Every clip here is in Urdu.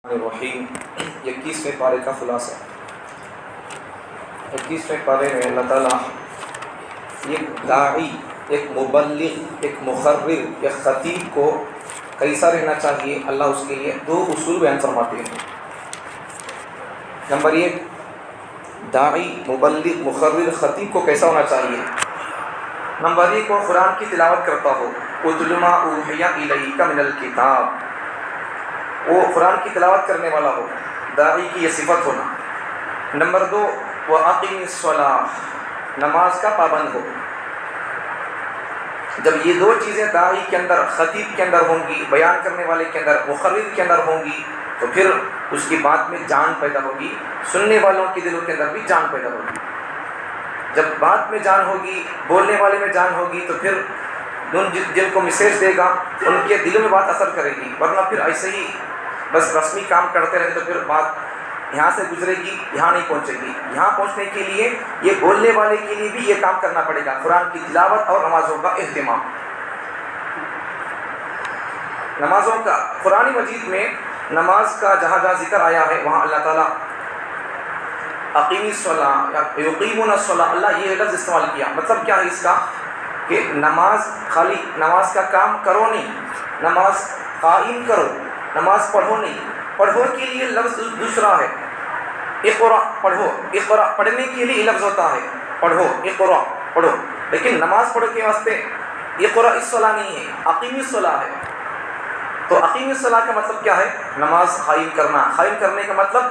الرحیم 21ویں پارے کا خلاصہ۔ 21ویں پارے میں اللہ تعالیٰ ایک داعی، ایک مبلغ، ایک مخرر، ایک خطیب کو کیسا رہنا چاہیے، اللہ اس کے لیے 2 اصول بیان فرماتے ہیں۔ نمبر 1، داعی، مبلغ، مخرر، خطیب کو کیسا ہونا چاہیے۔ نمبر 1، وہ قرآن کی تلاوت کرتا ہو، اتل ما اوحی الیک من الکتاب، وہ قرآن کی تلاوت کرنے والا ہو، داعی کی یہ صفت ہونا۔ نمبر 2، وہ اقیم الصلاۃ، نماز کا پابند ہو۔ جب یہ 2 چیزیں داعی کے اندر، خطیب کے اندر ہوں گی، بیان کرنے والے کے اندر، مخرر کے اندر ہوں گی، تو پھر اس کی بات میں جان پیدا ہوگی، سننے والوں کے دلوں کے اندر بھی جان پیدا ہوگی۔ جب بات میں جان ہوگی، بولنے والے میں جان ہوگی، تو پھر جن کو میسیج دے گا ان کے دلوں میں بات اثر کرے گی، ورنہ پھر ایسے ہی بس رسمی کام کرتے رہے تو پھر بات یہاں سے گزرے گی، یہاں نہیں پہنچے گی۔ یہاں پہنچنے کے لیے یہ بولنے والے کے لیے بھی یہ کام کرنا پڑے گا، قرآن کی تلاوت اور نمازوں کا اہتمام۔ نمازوں کا، قرآن مجید میں نماز کا جہاں جہاں ذکر آیا ہے وہاں اللہ تعالیٰ اقیم الصلاۃ یا یقیمون الصلاۃ، اللہ یہ لفظ استعمال کیا۔ مطلب کیا ہے اس کا، کہ نماز، خالی نماز کا کام کرو نہیں، نماز قائم کرو، نماز پڑھو نہیں۔ پڑھو کے لیے لفظ دوسرا ہے، اقرا، پڑھو، اقرا پڑھنے کے لیے لفظ ہوتا ہے، پڑھو، اقرا پڑھو، لیکن نماز پڑھو کے واسطے اقرا الصلاۃ نہیں ہے، اقیم الصلاۃ ہے۔ تو اقیم الصلاۃ کا مطلب کیا ہے، نماز قائم کرنا۔ قائم کرنے کا مطلب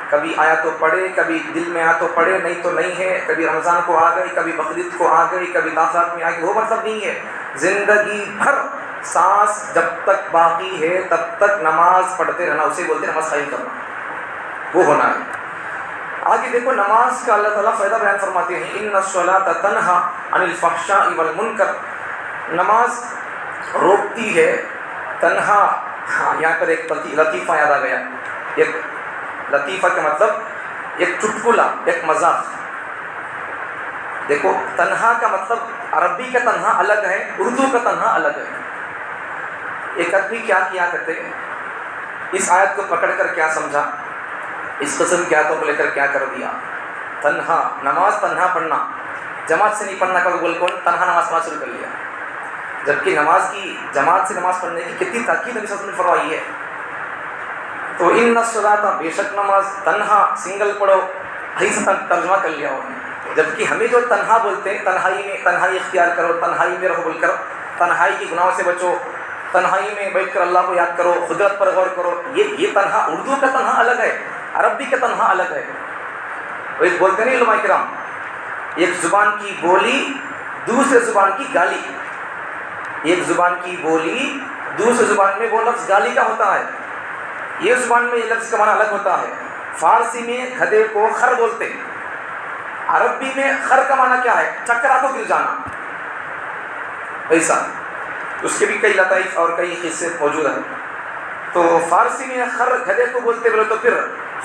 کبھی آیا تو پڑھے، کبھی دل میں آیا تو پڑھے، نہیں تو نہیں ہے، کبھی رمضان کو آ گئی، کبھی بقرعید کو آ گئی، کبھی داخلات میں آ گئی، وہ مطلب نہیں ہے۔ زندگی بھر سانس جب تک باقی ہے تب تک نماز پڑھتے رہنا، اسے بولتے ہیں نماز قائم کرنا، وہ ہونا ہے۔ آگے دیکھو نماز کا اللہ تعالیٰ فائدہ بیان فرماتے ہیں، ان الصلاۃ تنہا عن الفحشاء والمنکر، نماز روکتی ہے، تنہا، یہاں پر ایک لطیفہ یاد آ گیا، ایک لطیفہ کا مطلب ایک چٹکلا، ایک مذاق۔ دیکھو تنہا کا مطلب عربی کا تنہا الگ ہے، اردو کا تنہا الگ ہے۔ ایک آدمی کیا کیا کرتے، اس آیت کو پکڑ کر کیا سمجھا، اس قسم کی آیتوں کو لے کر کیا کر دیا، تنہا نماز، تنہا پڑھنا، جماعت سے نہیں پڑھنا کا بول کون، تنہا نماز پڑھنا شروع کر لیا، جبکہ نماز کی، جماعت سے نماز پڑھنے کی کتنی تاکید نبی صلی اللہ علیہ وسلم نے فرمائی ہے۔ تو ان الصلاۃ، بے شک نماز، تنہا سنگل پڑھو، ایسا ترجمہ کر لیا انہوں نے، جبکہ ہمیں جو تنہا بولتے ہیں، تنہائی میں، تنہائی اختیار کرو، تنہائی میں رہو بول کر، تنہائی کی گناہوں سے بچو، تنہائی میں بیٹھ کر اللہ کو یاد کرو، قدرت پر غور کرو، یہ تنہا، اردو کا تنہا الگ ہے، عربی کا تنہا الگ ہے۔ وہ ایک بولتے نہیں علماء کرام، ایک زبان کی بولی دوسرے زبان کی گالی، ایک زبان کی بولی دوسرے زبان میں وہ لفظ گالی کا ہوتا ہے، یہ زبان میں یہ لفظ کا معنی الگ ہوتا ہے۔ فارسی میں گدھے کو خر بولتے، عربی میں خر کا معنی کیا ہے، چکرا کو گر جانا، ایسا اس کے بھی کئی لطائف اور کئی قصے موجود ہیں۔ تو فارسی میں خر گدھے کو بولتے بولے، تو پھر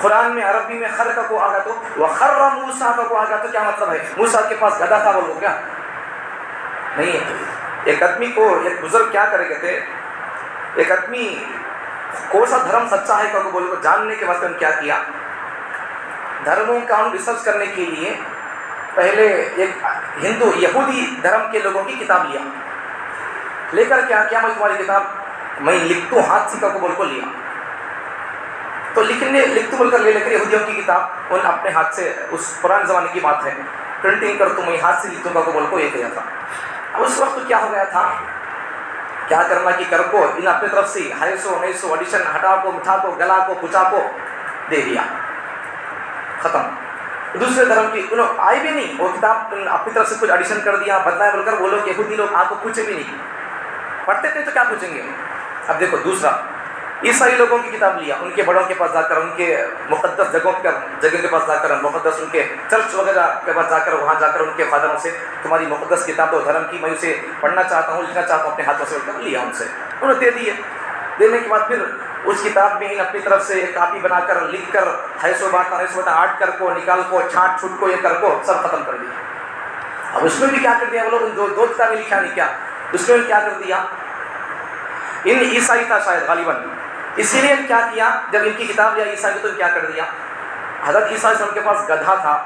قرآن میں عربی میں خر کا کو آگا تو وَخَرَّ مُوسَىٰ کا کو آگا تو کیا مطلب ہے، موسیٰ کے پاس گدھا تھا بولو کیا نہیں ہے۔ ایک آدمی کو، ایک بزرگ کیا کرے کہتے، ایک آدمی کون سا دھرم سچا ہے کو بولے، جاننے کے واسطے کیا کیا، دھرموں کا ہم ریسرچ کرنے کے لیے پہلے ایک ہندو یہودی دھرم کے لوگوں کی کتاب لیا، لے کر کیا کیا، میں تمہاری کتاب میں لکھتوں ہاتھ سے کو بول کو لیا، تو لکھتوں بول کر لے کر یہودیوں کی کتاب ان اپنے ہاتھ سے، اس پرانے زمانے کی بات ہے، پرنٹنگ کر تو میں ہاتھ سے لکھتوں کو بول کو یہ کیا تھا۔ اب اس وقت کیا ہو گیا تھا، کیا کرنا کہ کر کو ان اپنے طرف سے 250 900 ایڈیشن ہٹا کو، مٹھا کو، گلا کو، کچا کو دے دیا، ختم۔ دوسرے دھرم کی انہوں آئے بھی نہیں، وہ کتاب اپنی طرف سے کچھ ایڈیشن کر دیا، بدلایا بول کر، وہ لوگ یہودی لوگ آپ کو پوچھے بھی نہیں، پڑھتے تھے تو کیا پوچھیں گے۔ اب دیکھو دوسرا، عیسائی لوگوں کی کتاب لیا، ان کے بڑوں کے پاس جا کر، ان کے مقدس جگہوں کے پاس جا کر، مقدس ان کے چرچ وغیرہ کے پاس جا کر، وہاں جا کر ان کے فادروں سے تمہاری مقدس کتاب تو دھرم کی، میں اسے پڑھنا چاہتا ہوں، لکھنا چاہتا ہوں، اپنے ہاتھوں سے لیا ان سے، انہوں نے دے دیے۔ دینے کے بعد پھر اس کتاب میں اپنی طرف سے ایک کاپی بنا کر، لکھ کر 250 بات 250 بات آٹ کر کو، نکال کو، چھانٹ چھوٹ کو، یہ کر کو سب ختم کر دیا۔ اب اس میں بھی کیا کر دیا وہ لوگ، 2 کتابیں لکھا نہیں کیا، اس میں کیا کر دیا، ان عیسائی تھا شاید غالباً، اسی لیے کیا کیا، جب ان کی کتاب لیا عیسیٰ کی تو کیا کر دیا، حضرت عیسیٰ علیہ السلام کے پاس گدھا تھا،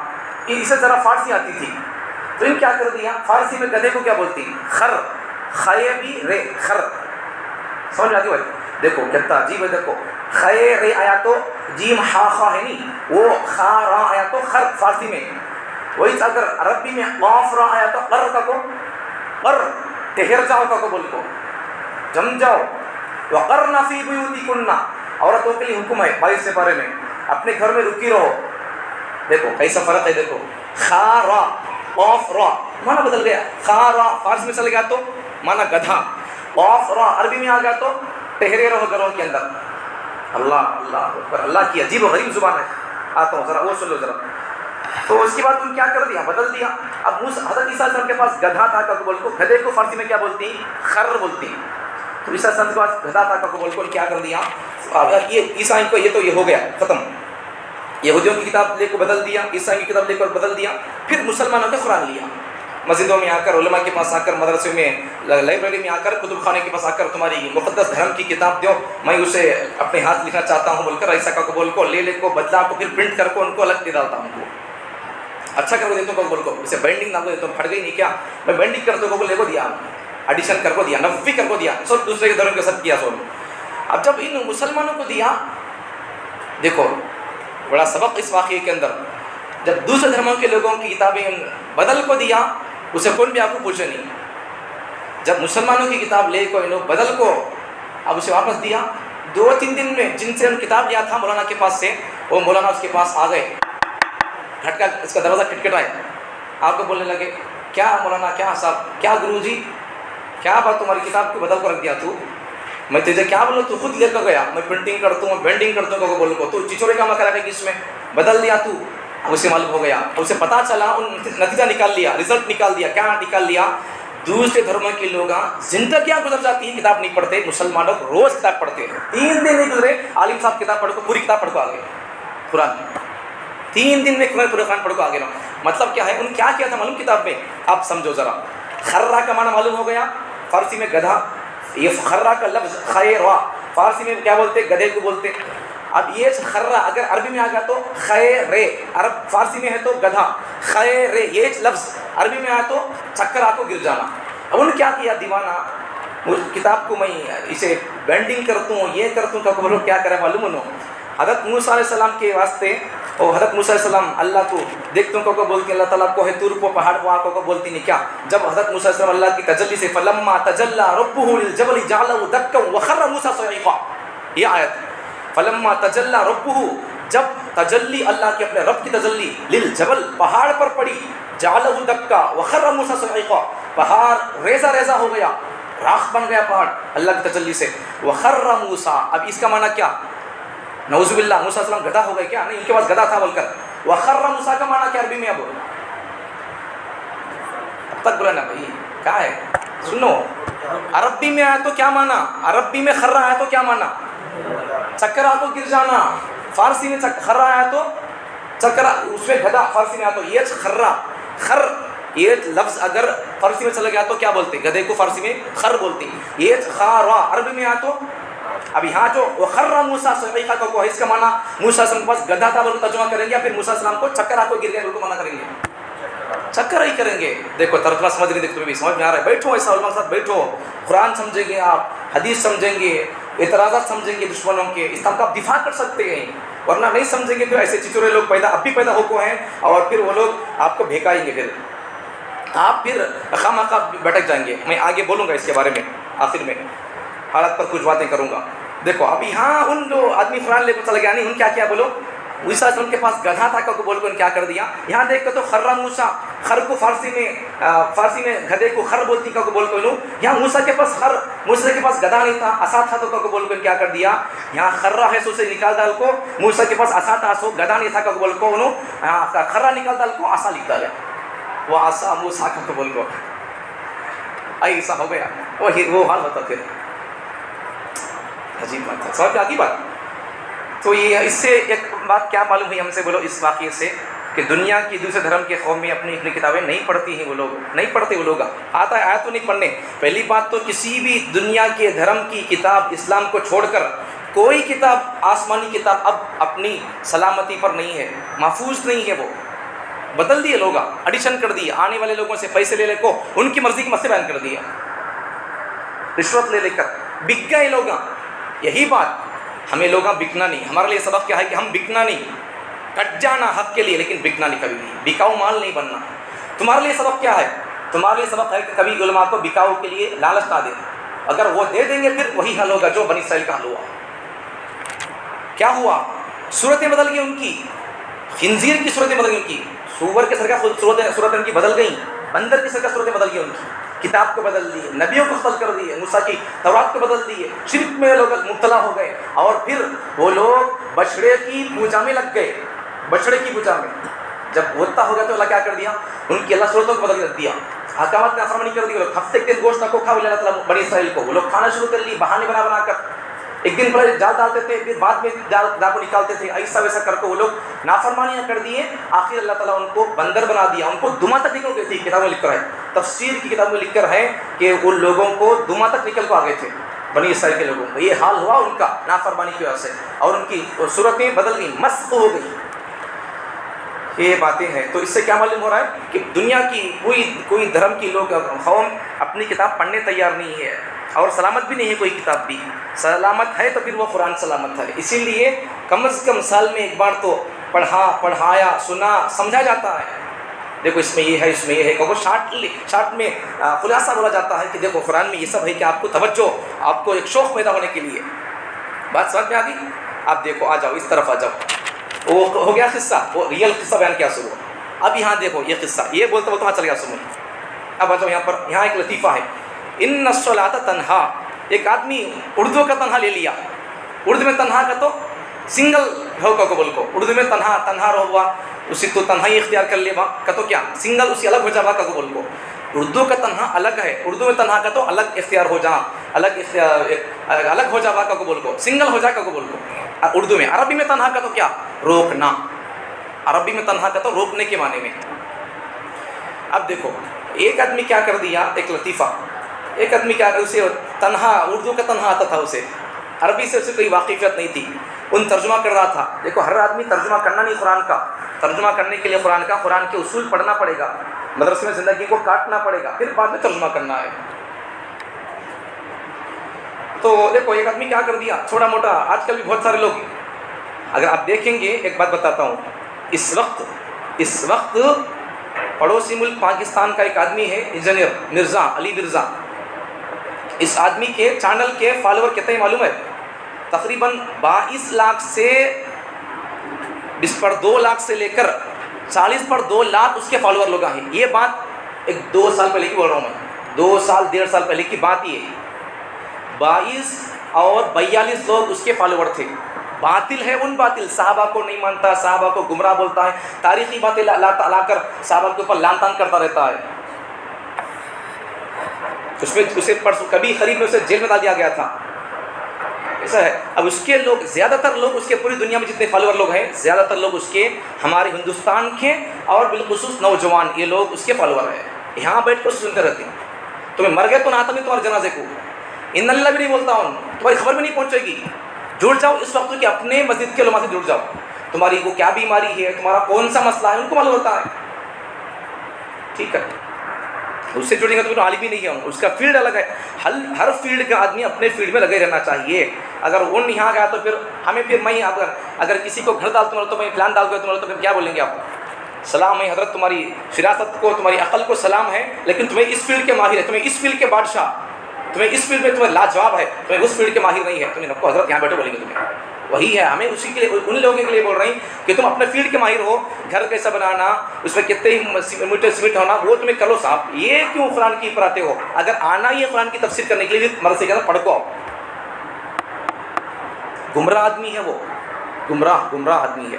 اسے ذرا فارسی آتی تھی تو ان کیا کر دیا، فارسی میں گدھے کو کیا بولتی ہیں، خر، خے بھی رے، خر، سمجھ آتی بھائی؟ دیکھو کتنا عجیب ہے، دیکھو خے رے آیا تو جیم ہا خا ہے نہیں، وہ خا را آیا تو خر فارسی میں، وہی اگر عربی میں قاف را آیا تو قر کا کو قر، ٹہر جاؤ کا کو بول کو جم جاؤ، وقرن فی بیوتکن، عورتوں کے لیے حکم ہے 22 سے پارے میں اپنے گھر میں رکی رہو. دیکھو کیسا فرق ہے، دیکھو خا را قاف را مانا بدل گیا، خا را فارسی میں چل گیا تو مانا گدھا، قاف را عربی میں آ گیا تو ٹہرے رہو گھروں کے اندر. اللہ اللہ اکبر، اللہ کی عجیب و غریب زبان ہے. آتا ہوں ذرا وہ سن لو ذرا. تو اس کے بعد تم کیا کر دیا، بدل دیا. اب حضرت عیسیٰ علیہ السلام کے پاس گدھا تھا کا بول کو، گدھے کو فارسی میں کیا بولتی ہیں، خر بولتی ہیں. تو عیسیٰ علیہ السلام کے پاس گدھا تھا کا بول کو کیا کر دیا، یہ عیسائی کو یہ تو یہ ہو گیا ختم. یہودیوں کی کتاب لے کو بدل دیا، عیسائی کی کتاب لے کر بدل دیا. پھر مسلمانوں نے قرآن لیا، مسجدوں میں آ کر، علماء کے پاس آ کر، مدرسے میں، لائبریری میں آ کر، کتب خانے کے پاس آ کر تمہاری مقدس دھرم کی کتاب دو، میں اسے اپنے ہاتھ لکھنا چاہتا ہوں بول کر عیسیٰ کا بول کو لے کو بدلا کو پھر پرنٹ کر کو ان کو الگ دے ڈالتا ہوں. اچھا کر کو دیتا ہوں بول کو، اسے بینڈنگ نہ کو دیتا ہوں، پھٹ گئی نہیں کیا، میں بینڈنگ کرتے کو لے کو دیا، ایڈیشن کر کو دیا، نفی کر کو دیا، سب دوسرے کے دھرم کے سب کیا سب. اب جب ان مسلمانوں کو دیا، دیکھو بڑا سبق اس واقعے کے اندر، جب دوسرے دھرموں کے لوگوں کی کتابیں بدل کو دیا اسے کون بھی آپ کو پوچھے نہیں. جب مسلمانوں کی کتاب لے کو انہوں بدل کو اب اسے واپس دیا، 2-3 دن میں جن سے ان کتاب لیا تھا مولانا کے پاس سے، وہ مولانا اس کے پاس آ گئے، کھٹکا اس کا دروازہ کھٹکھٹائے، آپ کو بولنے لگے کیا مولانا، کیا صاحب، کیا گرو جی، کیا بات تمہاری کتاب کو بدل کو رکھ دیا تو، میں تجھے کیا بولوں، تو خود لے کر گیا، میں پرنٹنگ کرتا ہوں، بینڈنگ کرتا ہوں کو بول کو، تو چچورے کا مکہ رکھے کہ اس میں بدل دیا تو. اسے معلوم ہو گیا، اسے پتہ چلا، ان نتیجہ نکال لیا، رزلٹ نکال دیا. کیا نکال لیا، دوسرے دھرموں کے لوگ زندگیاں گزر جاتی ہیں کتاب نہیں پڑھتے، مسلمانوں روز کتاب پڑھتے ہیں. 3 دن نہیں گزرے عالم صاحب کتاب پڑھ کو پوری کتاب پڑھ کو آگے قرآن، 3 دن میں پورے قرآن پڑھ کو آگے. مطلب کیا ہے، ان کیا کیا تھا معلوم کتاب میں، آپ سمجھو ذرا. خرہ کا معنی معلوم ہو گیا، فارسی میں گدھا، یہ خرہ کا لفظ خیرہ فارسی میں کیا بولتے، گدھے کو بولتے. اب یہ خرہ اگر عربی میں آ گیا تو خیر، عرب فارسی میں ہے تو گدھا، خیر یہ لفظ عربی میں آیا تو چکر آ کو گر جانا. اب انہوں نے کیا کیا دیوانہ، اس کتاب کو میں اسے بینڈنگ کرتا ہوں، یہ کرتا ہوں، کہ بولو کیا کرے معلوم انہوں، حضرت موسیٰ علیہ السلام کے واسطے، اور حضرت موسیٰ علیہ السلام اللہ کو دیکھتے ہیں کو بولتی اللہ تعالیٰ کو ہے تور کو پہاڑ کو آ کو بولتی نہیں کیا. جب حضرت موسیٰ علیہ السلام اللہ کی تجلی سے فلما تجلی ربہ للجبل جعلہ دکا وخر موسیٰ صعقا، یہ آیت فلما تجلی ربہ، جب تجلی اللہ کی اپنے رب کی تجلی للجبل پہاڑ پر پڑی، جعلہ دکا وخر موسیٰ صعقا، پہاڑ ریزہ ریزہ ہو گیا، راکھ بن گیا پہاڑ اللہ کی تجلی سے. وخر موسیٰ، اب اس کا معنی کیا، نعوذ باللہ موسیٰ علیہ السلام گدھا ہو گئے کیا، نہیں ان کے پاس گدھا تھا بول کر. وخر موسیٰ کا معنی کیا عربی میں، اب تک بولا نا بھائی کیا ہے، سنو عربی میں آیا تو کیا معنی، عربی میں خرہ آیا تو کیا معنی، چکر آ کو گر جانا. فارسی میں خرہ آیا تو چکر، اس میں گدھا فارسی میں آیا تو یہ خرہ، خر یہ لفظ اگر فارسی میں چلا گیا تو کیا بولتے، گدھے کو فارسی میں خر بولتے. یہ خارا عربی میں آیا تو، اب یہاں جو وخر موسیٰ صعقا کو ہے، اس کا معنی موسیٰ علیہ السلام کے پاس گدھا تھا بول ترجمہ کریں گے، یا پھر موسیٰ علیہ السلام کو چکر آ کو گر گئے بول کو منع کریں گے، چکر ہی کریں گے. دیکھو ترجمہ سمجھ نہیں، دیکھو تمہیں بھی سمجھ میں آ رہا ہے، بیٹھو ایسا علماء کے ساتھ بیٹھو، قرآن سمجھیں گے آپ، حدیث سمجھیں گے، اعتراضات سمجھیں گے دشمنوں کے، اسلام کا آپ دفاع کر سکتے ہیں. ورنہ نہیں سمجھیں گے پھر ایسے چچورے لوگ پیدا اب بھی پیدا ہو کو ہیں، اور پھر وہ لوگ آپ کو بھیکائیں گے، پھر آپ پھر خامخواہ بھٹک جائیں گے. میں آگے بولوں گا اس کے بارے میں، آخر میں حالت پر کچھ باتیں کروں گا. دیکھو اب یہاں ان جو آدمی قرآن لے کر چلا گیا نہیں، ان کیا کیا بولو، عیسیٰ علیہ السلام کے پاس گدھا تھا کو بول کر کیا کر دیا. یہاں دیکھ کر تو خرہ موسیٰ، خر کو فارسی میں گدھے کو خر بولتی کا کو بول کر، یہاں موسیٰ کے پاس خر، موسیٰ کے پاس گدھا نہیں تھا، عصا تھا تو کو بول کر کیا کر دیا. یہاں خرہ ہے سو سے نکال ڈال کو، موسیٰ کے پاس عصا تھا سو گدھا نہیں تھا کو بول کو، انہوں خرہ نکال ڈال کو عصا لکھ ڈالا، وہ عصا موسیٰ کا کو بول کو ایسا ہو گیا. وہ حال ہوتا پھر عجیب بات ہے، سمجھ میں آتی بات. تو یہ اس سے ایک بات کیا معلوم ہوئی ہم سے بولو اس واقعے سے، کہ دنیا کی دوسرے دھرم کے قوم میں اپنی کتابیں نہیں پڑھتی ہیں، وہ لوگ نہیں پڑھتے، وہ لوگ آتا ہے آیا تو نہیں پڑھنے. پہلی بات تو کسی بھی دنیا کے دھرم کی کتاب اسلام کو چھوڑ کر کوئی کتاب آسمانی کتاب اب اپنی سلامتی پر نہیں ہے، محفوظ نہیں ہے، وہ بدل دیے لوگ، ایڈیشن کر دیے، آنے والے لوگوں سے پیسے لے کو ان کی مرضی کی مسئلے بیان کر دیا، رشوت لے کر بک گئے لوگ۔ یہی بات ہمیں لوگ بکنا نہیں، ہمارے لیے سبق کیا ہے کہ ہم بکنا نہیں، کٹ جانا حق کے لیے لیکن بکنا نہیں، کبھی نہیں، بکاؤ مال نہیں بننا۔ تمہارے لیے سبق کیا ہے؟ تمہارے لیے سبق ہے کہ کبھی علماء کو بکاؤ کے لیے لالچ نہ دیں، اگر وہ دے دیں گے پھر وہی حل ہوگا جو بنی اسرائیل کا حل ہوا۔ کیا ہوا؟ صورتیں بدل گئی ان کی، خنزیر کی صورتیں بدل گئی ان کی، سور کے سر کا صورتیں ان کی بدل گئیں، بندر کی سر کا صورتیں بدل گئی ان کی، کتاب کو بدل دیے، نبیوں کو قتل کر دیے، موسیٰ کی تورات کو بدل دیے، شرک میں لوگ مبتلا ہو گئے، اور پھر وہ لوگ بچڑے کی پوجا میں لگ گئے، بچڑے کی پوجا میں جب ہوتا ہو گیا تو اللہ کیا کر دیا؟ ان کی اللہ صورتوں کو بدل کر دیا، احکامات میں نافرمانی کر دی، وہ لوگ ہفتے کے دن گوشت نہ کو کھا، اللہ تعالیٰ بنی اسرائیل کو وہ لوگ کھانا شروع کر لی بہانے بنا بنا کر، ایک دن پہلے جال ڈالتے تھے، پھر بعد میں جال کو نکالتے تھے، ایسا ویسا کر کے وہ لوگ نافرمانیاں کر دیے، آخر اللہ تعالیٰ ان کو بندر بنا دیا، ان کو دما تک نکل گئی تھی، کتاب میں لکھ کر ہے، تفسیر کی کتاب میں لکھ کر ہے کہ ان لوگوں کو دما تک نکل کو آ گئے تھے، بنی اسرائیل کے لوگوں کو یہ حال ہوا ان کا نافرمانی کی وجہ سے، اور ان کی صورتیں بدل گئیں، مسخ ہو گئی۔ یہ باتیں ہیں، تو اس سے کیا معلوم ہو رہا ہے کہ دنیا کی کوئی دھرم کی لوگ قوم اپنی کتاب پڑھنے تیار نہیں ہے، اور سلامت بھی نہیں ہے، کوئی کتاب بھی سلامت ہے تو پھر وہ قرآن سلامت ہے۔ اسی لیے کم از کم سال میں ایک بار تو پڑھایا سنا سمجھا جاتا ہے، دیکھو اس میں یہ ہے، اس میں یہ ہے، وہ شارٹ میں خلاصہ بولا جاتا ہے کہ دیکھو قرآن میں یہ سب ہے، کہ آپ کو توجہ، آپ کو ایک شوق پیدا ہونے کے لیے۔ بات سمجھ میں آ گئی؟ آپ دیکھو، آ جاؤ اس طرف آ جاؤ، وہ ہو گیا قصہ، وہ ریئل قصہ بیان کیا شروع۔ اب یہاں دیکھو یہ قصہ، یہ بولتے بولتے وہاں چل گیا سنو۔ اب آ جاؤ یہاں پر، یہاں ایک لطیفہ ہے، ان الصلاۃ تنہا، ایک آدمی اردو کا تنہا لے لیا، اردو میں تنہا کا تو سنگل ہو کا قبول کو، اردو میں تنہا رہو ہوا، اسی تو تنہائی اختیار کر لے کا تو کیا سنگل اسی الگ ہو جا کا قبول کو، اردو کا تنہا الگ ہے، اردو میں تنہا کا تو الگ اختیار ہو جا، الگ ہو جا کا قبول کو، سنگل ہو جا کا قبول کو اردو میں۔ عربی میں تنہا کا تو کیا روکنا، عربی میں تنہا کا تو روکنے کے معنی میں۔ اب دیکھو ایک آدمی کیا کر دیا، ایک لطیفہ، ایک آدمی کیا کر، اسے تنہا اردو کا تنہا آتا تھا، اسے عربی سے اسے کوئی واقفیت نہیں تھی، ان ترجمہ کر رہا تھا۔ دیکھو ہر آدمی ترجمہ کرنا نہیں قرآن کا، ترجمہ کرنے کے لیے قرآن کے اصول پڑھنا پڑے گا، مدرسے میں زندگی کو کاٹنا پڑے گا، پھر بعد میں ترجمہ کرنا ہے۔ تو دیکھو ایک آدمی کیا کر دیا، چھوٹا موٹا، آج کل بھی بہت سارے لوگ، اگر آپ دیکھیں گے، ایک بات بتاتا ہوں، اس وقت پڑوسی ملک پاکستان کا ایک آدمی ہے، انجینئر مرزا علی مرزا، اس آدمی کے چینل کے فالوور کتنے معلوم ہے؟ تقریباً 22 لاکھ سے 20 پر 2 لاکھ سے لے کر 40 پر 2 لاکھ اس کے فالوور لوگ ہیں۔ یہ بات ایک 2 سال پہلے کی بول رہا ہوں میں، 2 سال 1.5 سال پہلے کی بات، یہ 22 اور 42 لوگ اس کے فالوور تھے۔ باطل ہے ان باطل، صحابہ کو نہیں مانتا، صحابہ کو گمراہ بولتا ہے، تاریخی باتیں لا کر صحابہ کے اوپر لان تان کرتا رہتا ہے۔ اسے کبھی قریب میں اسے جیل میں ڈال دیا گیا تھا، ایسا ہے۔ اب اس کے لوگ، زیادہ تر لوگ اس کے، پوری دنیا میں جتنے فالوور لوگ ہیں، زیادہ تر لوگ اس کے ہمارے ہندوستان کے اور بالخصوص نوجوان، یہ لوگ اس کے فالوور ہیں، یہاں بیٹھ کر سنتے رہتے ہیں۔ تمہیں مر گئے تو نہ آتا نہیں تمہارے جنازے کو، ان اللہ بھی نہیں بولتا ہوں، تمہاری خبر بھی نہیں پہنچے گی۔ جڑ جاؤ اس وقت کہ اپنے مسجد کے علماء سے جڑ جاؤ، تمہاری کو کیا بیماری ہے، تمہارا کون سا مسئلہ ہے، ان کو معلوم ہوتا ہے، ٹھیک ہے۔ اس سے جڑیں گے تو پھر عالم بھی نہیں ہے، اس کا فیلڈ الگ ہے۔ ہر فیلڈ کا آدمی اپنے فیلڈ میں لگے رہنا چاہیے۔ اگر ان یہاں گیا تو پھر ہمیں، پھر میں اگر کسی کو گھر ڈال تمہارا تو میں پلان ڈال دوں تمہارا، تو پھر کیا بولیں گے آپ؟ سلام ہے حضرت، تمہاری فراست کو، تمہاری عقل کو سلام ہے، لیکن تمہیں اس فیلڈ کے ماہر ہے، تمہیں اس فیلڈ کے بادشاہ، تمہیں اس فیلڈ میں تمہیں لاجواب ہے، تمہیں اس فیلڈ کے ماہر نہیں ہے، تمہیں نکو حضرت یہاں بیٹھے بولیں گے تمہیں۔ وہی ہے، ہمیں اسی کے لیے، ان لوگوں کے لیے بول رہے ہیں کہ تم اپنے فیلڈ کے ماہر ہو، گھر کیسا بنانا، اس میں کتنے میٹر سیمنٹ ہونا، وہ تمہیں کرو صاحب، یہ کیوں قرآن کی پر آتے ہو؟ اگر آنا ہی ہے قرآن کی تفسیر کرنے کے لیے، مرضی کے اندر پڑھ کو آؤ۔ گمراہ آدمی ہے وہ، گمراہ آدمی ہے،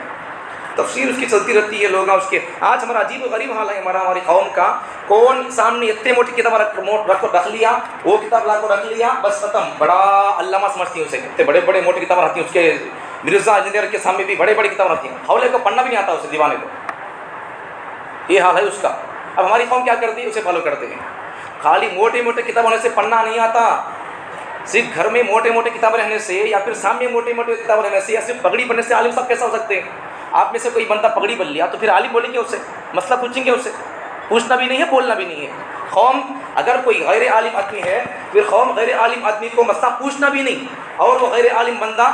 تفسیر اس کی چلتی رہتی ہے، لوگ اس کے۔ آج ہمارا عجیب و غریب حال ہے ہماری قوم کا، کون سامنے اتنے موٹی کتاب رکھ لیا، وہ کتاب لا کو رکھ لیا، بس ختم، بڑا علامہ سمجھتی ہیں اسے، اتنے بڑے بڑے موٹی کتابیں رہتی ہیں اس کے، مرزا انجینئر کے سامنے بھی بڑے بڑی کتابیں رہتی ہیں، حولے کو پڑھنا بھی نہیں آتا اسے، دیوانے کو، یہ حال ہے اس کا۔ اب ہماری قوم کیا کرتی ہے، اسے فالو کرتے ہیں، خالی موٹی موٹی کتاب ہونے سے پڑھنا نہیں آتا، صرف گھر میں موٹے موٹے کتابیں رہنے سے یا پھر سامنے موٹے موٹے کتابیں رہنے سے یا صرف پگڑی بننے سے عالم صاحب کیسا ہو سکتے ہیں؟ آپ میں سے کوئی بندہ پگڑی بن لیا تو پھر عالم بولیں گے، اسے مسئلہ پوچھیں گے، اسے پوچھنا بھی نہیں ہے، بولنا بھی نہیں ہے۔ قوم اگر کوئی غیر عالم آدمی ہے، پھر قوم غیر عالم آدمی کو مسئلہ پوچھنا بھی نہیں، اور وہ غیر عالم بندہ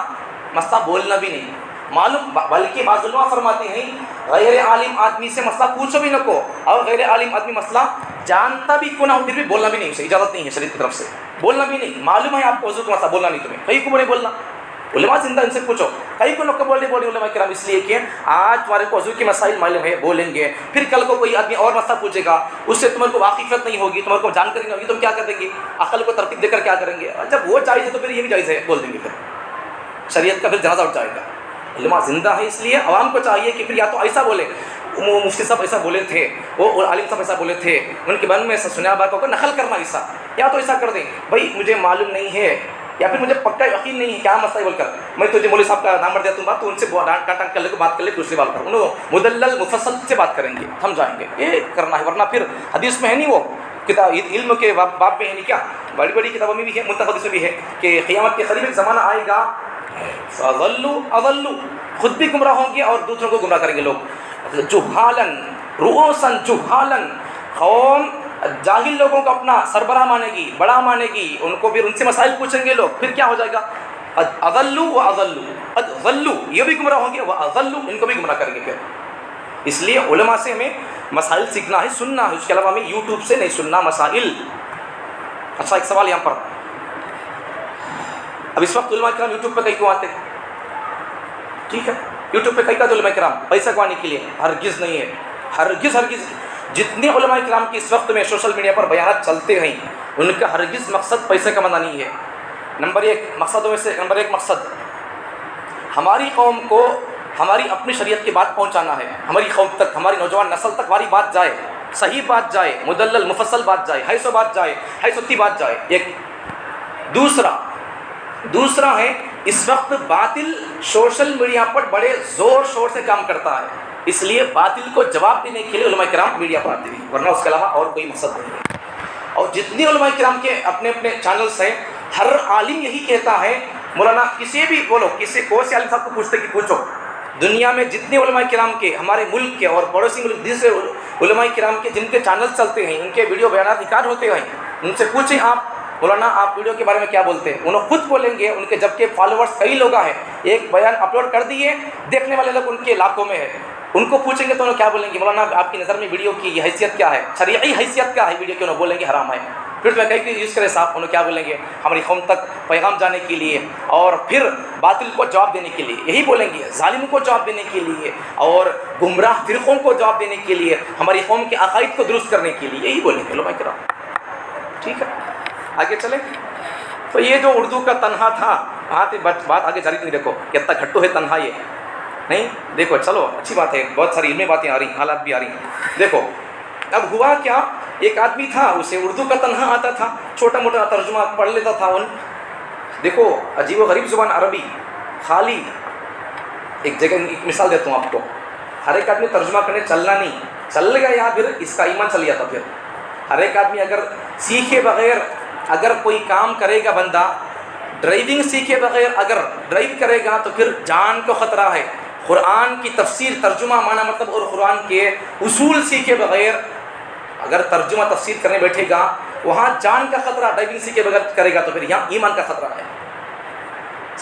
مسئلہ بولنا بھی نہیں معلوم، بلکہ بعض علماء فرماتے ہیں غیر عالم آدمی سے مسئلہ پوچھو بھی نہ کو، اور غیر عالم آدمی مسئلہ جانتا بھی کیوں نہ ہو پھر بھی بولنا بھی نہیں، اسے اجازت نہیں ہے شریعت کی طرف سے، بولنا بھی نہیں۔ معلوم ہے آپ کو حضور کا مسئلہ بولنا نہیں، تمہیں کہیں کو نہیں بولنا، علماء زندہ ان سے پوچھو، کئی کو لوگ کو بولنے بولے علماء کرام، اس لیے کہ آج تمہارے کو حضور کے مسائل معلوم ہے، بولیں گے، پھر کل کو کوئی آدمی اور مسئلہ پوچھے گا، اس سے تمہارے کو واقفیت نہیں ہوگی، تمہارے کو جانکاری نہیں ہوگی، تم کیا کر دیں گے؟ عقل کو ترتیب دے کر کیا کریں گے؟ جب وہ جائز ہے تو پھر یہ بھی جائز ہے بول دیں گے، پھر شریعت کا پھر جنازہ اٹھ جائے گا۔ علماء زندہ ہے، اس لیے عوام کو چاہیے کہ پھر یا تو ایسا بولے، مفتی صاحب ایسا بولے تھے، وہ عالم صاحب ایسا بولے تھے، ان کے بارے میں ایسا سنیا بات کو نقل کرنا ایسا، یا تو ایسا کر دیں بھائی مجھے معلوم نہیں ہے یا پھر مجھے پکا یقین نہیں ہے کیا مسئلہ ہے بول کر میں تجھے مولوی صاحب کا نام بڑھ دیتا ہوں، بات تو ان سے ڈانٹ کر لے بات کر لے، دوسری بات کر انہوں مدلل مفصل سے بات کریں گے، ہم جائیں گے، یہ کرنا ہے، ورنہ پھر حدیث میں ہے نہیں، وہ کتاب علم کے باب میں ہے نہیں، کیا بڑی بڑی کتابوں میں بھی ہے، منتخب میں بھی ہے کہ قیامت کے قریب ایک زمانہ آئے گا، اضلوا خود بھی گمراہ ہوں گے اور دوسروں کو گمراہ کریں گے لوگ، جہالن رؤوسن جہالن، قوم جاہل لوگوں کو اپنا سربراہ مانے گی، بڑا مانے گی، ان کو پھر ان سے مسائل پوچھیں گے لوگ، پھر کیا ہو جائے گا؟ اضلوا اضلوا یہ بھی گمراہ ہوں گے، واضلوا ان کو بھی گمراہ کریں گے پھر۔ اس لیے علماء سے ہمیں مسائل سیکھنا ہے، سننا ہے، اس کے علاوہ ہمیں یوٹیوب سے نہیں سننا مسائل۔ اچھا ایک سوال یہاں پر، اب اس وقت علماء کرام یوٹیوب پہ کئی کیوں آتے؟ ٹھیک ہے، یوٹیوب پہ کئی کا علماء کرام پیسہ کمانے کے لیے؟ ہرگز نہیں ہے، ہرگز ہرگز۔ جتنے علماء کرام کی اس وقت میں سوشل میڈیا پر بیانات چلتے ہیں، ان کا ہرگز مقصد پیسے کمانا نہیں ہے۔ نمبر ایک مقصد ہماری قوم کو ہماری اپنی شریعت کی بات پہنچانا ہے، ہماری قوم تک، ہماری نوجوان نسل تک ہماری بات جائے، صحیح بات جائے، مدلل مفصل بات جائے، حیث و بات جائے، حیثیتی بات جائے، ایک۔ دوسرا ہے اس وقت باطل سوشل میڈیا پر بڑے زور شور سے کام کرتا ہے، اس لیے باطل کو جواب دینے کے لیے علماء کرام میڈیا پر آتے ہیں، ورنہ اس کے علاوہ اور کوئی مقصد نہیں ہے۔ اور جتنی علماء کرام کے اپنے اپنے چینلز ہیں، ہر عالم یہی کہتا ہے، مولانا کسی بھی بولو، کسی کو سے عالم صاحب کو پوچھتے کہ پوچھو، دنیا میں جتنے علماء کرام کے، ہمارے ملک کے اور پڑوسی ملک دوسرے علماء کرام کے جن کے چینلز چلتے ہیں، ان کے ویڈیو بیانات ریکارڈ ہوتے ہیں، ان سے پوچھیں آپ مولانا آپ ویڈیو کے بارے میں کیا بولتے ہیں، انہوں خود بولیں گے، ان کے جبکہ فالوورز کئی لوگ ہیں، ایک بیان اپلوڈ کر دیے، دیکھنے والے لوگ ان کے علاقوں میں ہے، ان کو پوچھیں گے تو انہوں کیا بولیں گے، مولانا آپ کی نظر میں ویڈیو کی حیثیت کیا ہے، شرعی حیثیت کیا ہے ویڈیو کی، انہوں بولیں گے حرام ہے۔ پھر تو کہیں کہ یوز کرے صاحب، انہوں کیا بولیں گے، ہماری قوم تک پیغام جانے کے لیے اور پھر باطل کو جواب دینے کے لیے، یہی بولیں گے، ظالم کو جواب دینے کے لیے اور گمراہ فرقوں کو جواب دینے کے لیے، ہماری قوم کے عقائد کو درست کرنے کے لیے، یہی بولیں گے علماء کرام۔ ٹھیک ہے، آگے چلیں۔ تو یہ جو اردو کا تنہا تھا، بات آگے جاری نہیں، دیکھو کتنا گھٹو ہے تنہا، یہ نہیں دیکھو، چلو اچھی بات ہے، بہت ساری علمی باتیں آ رہی، حالات بھی آ رہی ہیں۔ دیکھو اب ہوا کیا، ایک آدمی تھا، اسے اردو کا تنہا آتا تھا، چھوٹا موٹا ترجمہ پڑھ لیتا تھا، دیکھو عجیب و غریب زبان عربی، خالی ایک جگہ، ایک مثال دیتا ہوں آپ کو، ہر ایک آدمی ترجمہ کرنے چلنا نہیں، چل گیا یا پھر اس کا ایمان چل جاتا، پھر ہر ایک آدمی اگر سیکھے بغیر اگر کوئی کام کرے گا، بندہ ڈرائیونگ سیکھے بغیر اگر ڈرائیو کرے گا تو پھر جان کو خطرہ ہے۔ قرآن کی تفسیر، ترجمہ، معنی مطلب اور قرآن کے اصول سیکھے بغیر اگر ترجمہ تفسیر کرنے بیٹھے گا، وہاں جان کا خطرہ، ڈرائیونگ سیکھے بغیر کرے گا تو پھر یہاں ایمان کا خطرہ ہے۔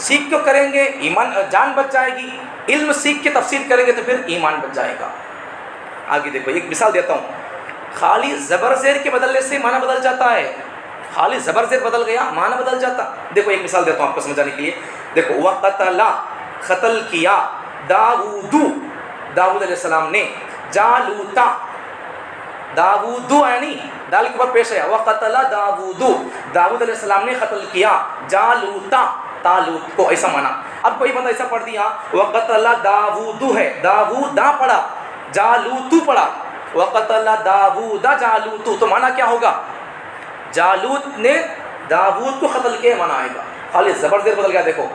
سیکھ کے کریں گے ایمان، جان بچ جائے گی، علم سیکھ کے تفسیر کریں گے تو پھر ایمان بچ جائے گا۔ آگے دیکھو ایک مثال دیتا ہوں، خالی زبر زیر کے بدلنے سے معنی بدل جاتا ہے، خالی زبر زیر بدل گیا معنی بدل جاتا۔ دیکھو ایک مثال دیتا ہوں آپ کو سمجھانے کے لیے، دیکھو وقتل، قتل کیا، داؤد علیہ السلام نے، جالوتا، داؤد یعنی دال کے اوپر پیش ہے، وقتل داؤد علیہ السلام نے قتل کیا جالوتا، تالوت کو، ایسا مانا۔ اب کوئی بندہ ایسا پڑھ دیا وقتل داؤد ہے، داؤدا پڑھا، جالوتو پڑھا، وقتل داؤد جالوتو، تو مانا کیا ہوگا؟ جالوت نے داؤد کو قتل کیا مانا آئے گا، خالی زبر زیر بدل گیا۔ دیکھو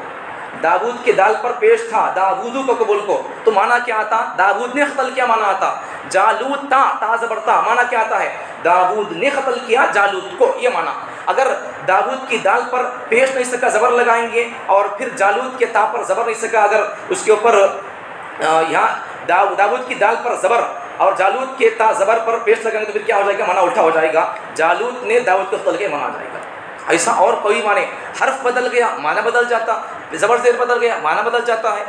داؤد کے دال پر پیش تھا داؤدو کو قبول کو، تو مانا کیا آتا؟ داؤد نے قتل کیا مانا آتا۔ جالوت تا زبر تا، مانا کیا آتا ہے؟ داؤد نے قتل کیا جالوت کو، یہ مانا۔ اگر داود کی دال پر پیش نہیں سکا زبر لگائیں گے اور پھر جالوت کے تا پر زبر نہیں سکا اگر اس کے اوپر یہاں داود کی دال پر زبر اور جالوت کے تا زبر پر پیش لگائیں گے تو پھر کیا ہو جائے گا؟ معنی الٹا ہو جائے گا، جالوت نے داود کو قتل کے معنی آ جائے گا۔ ایسا اور کوئی معنی، حرف بدل گیا معنی بدل جاتا، زبر زیر بدل گیا معنی بدل جاتا ہے۔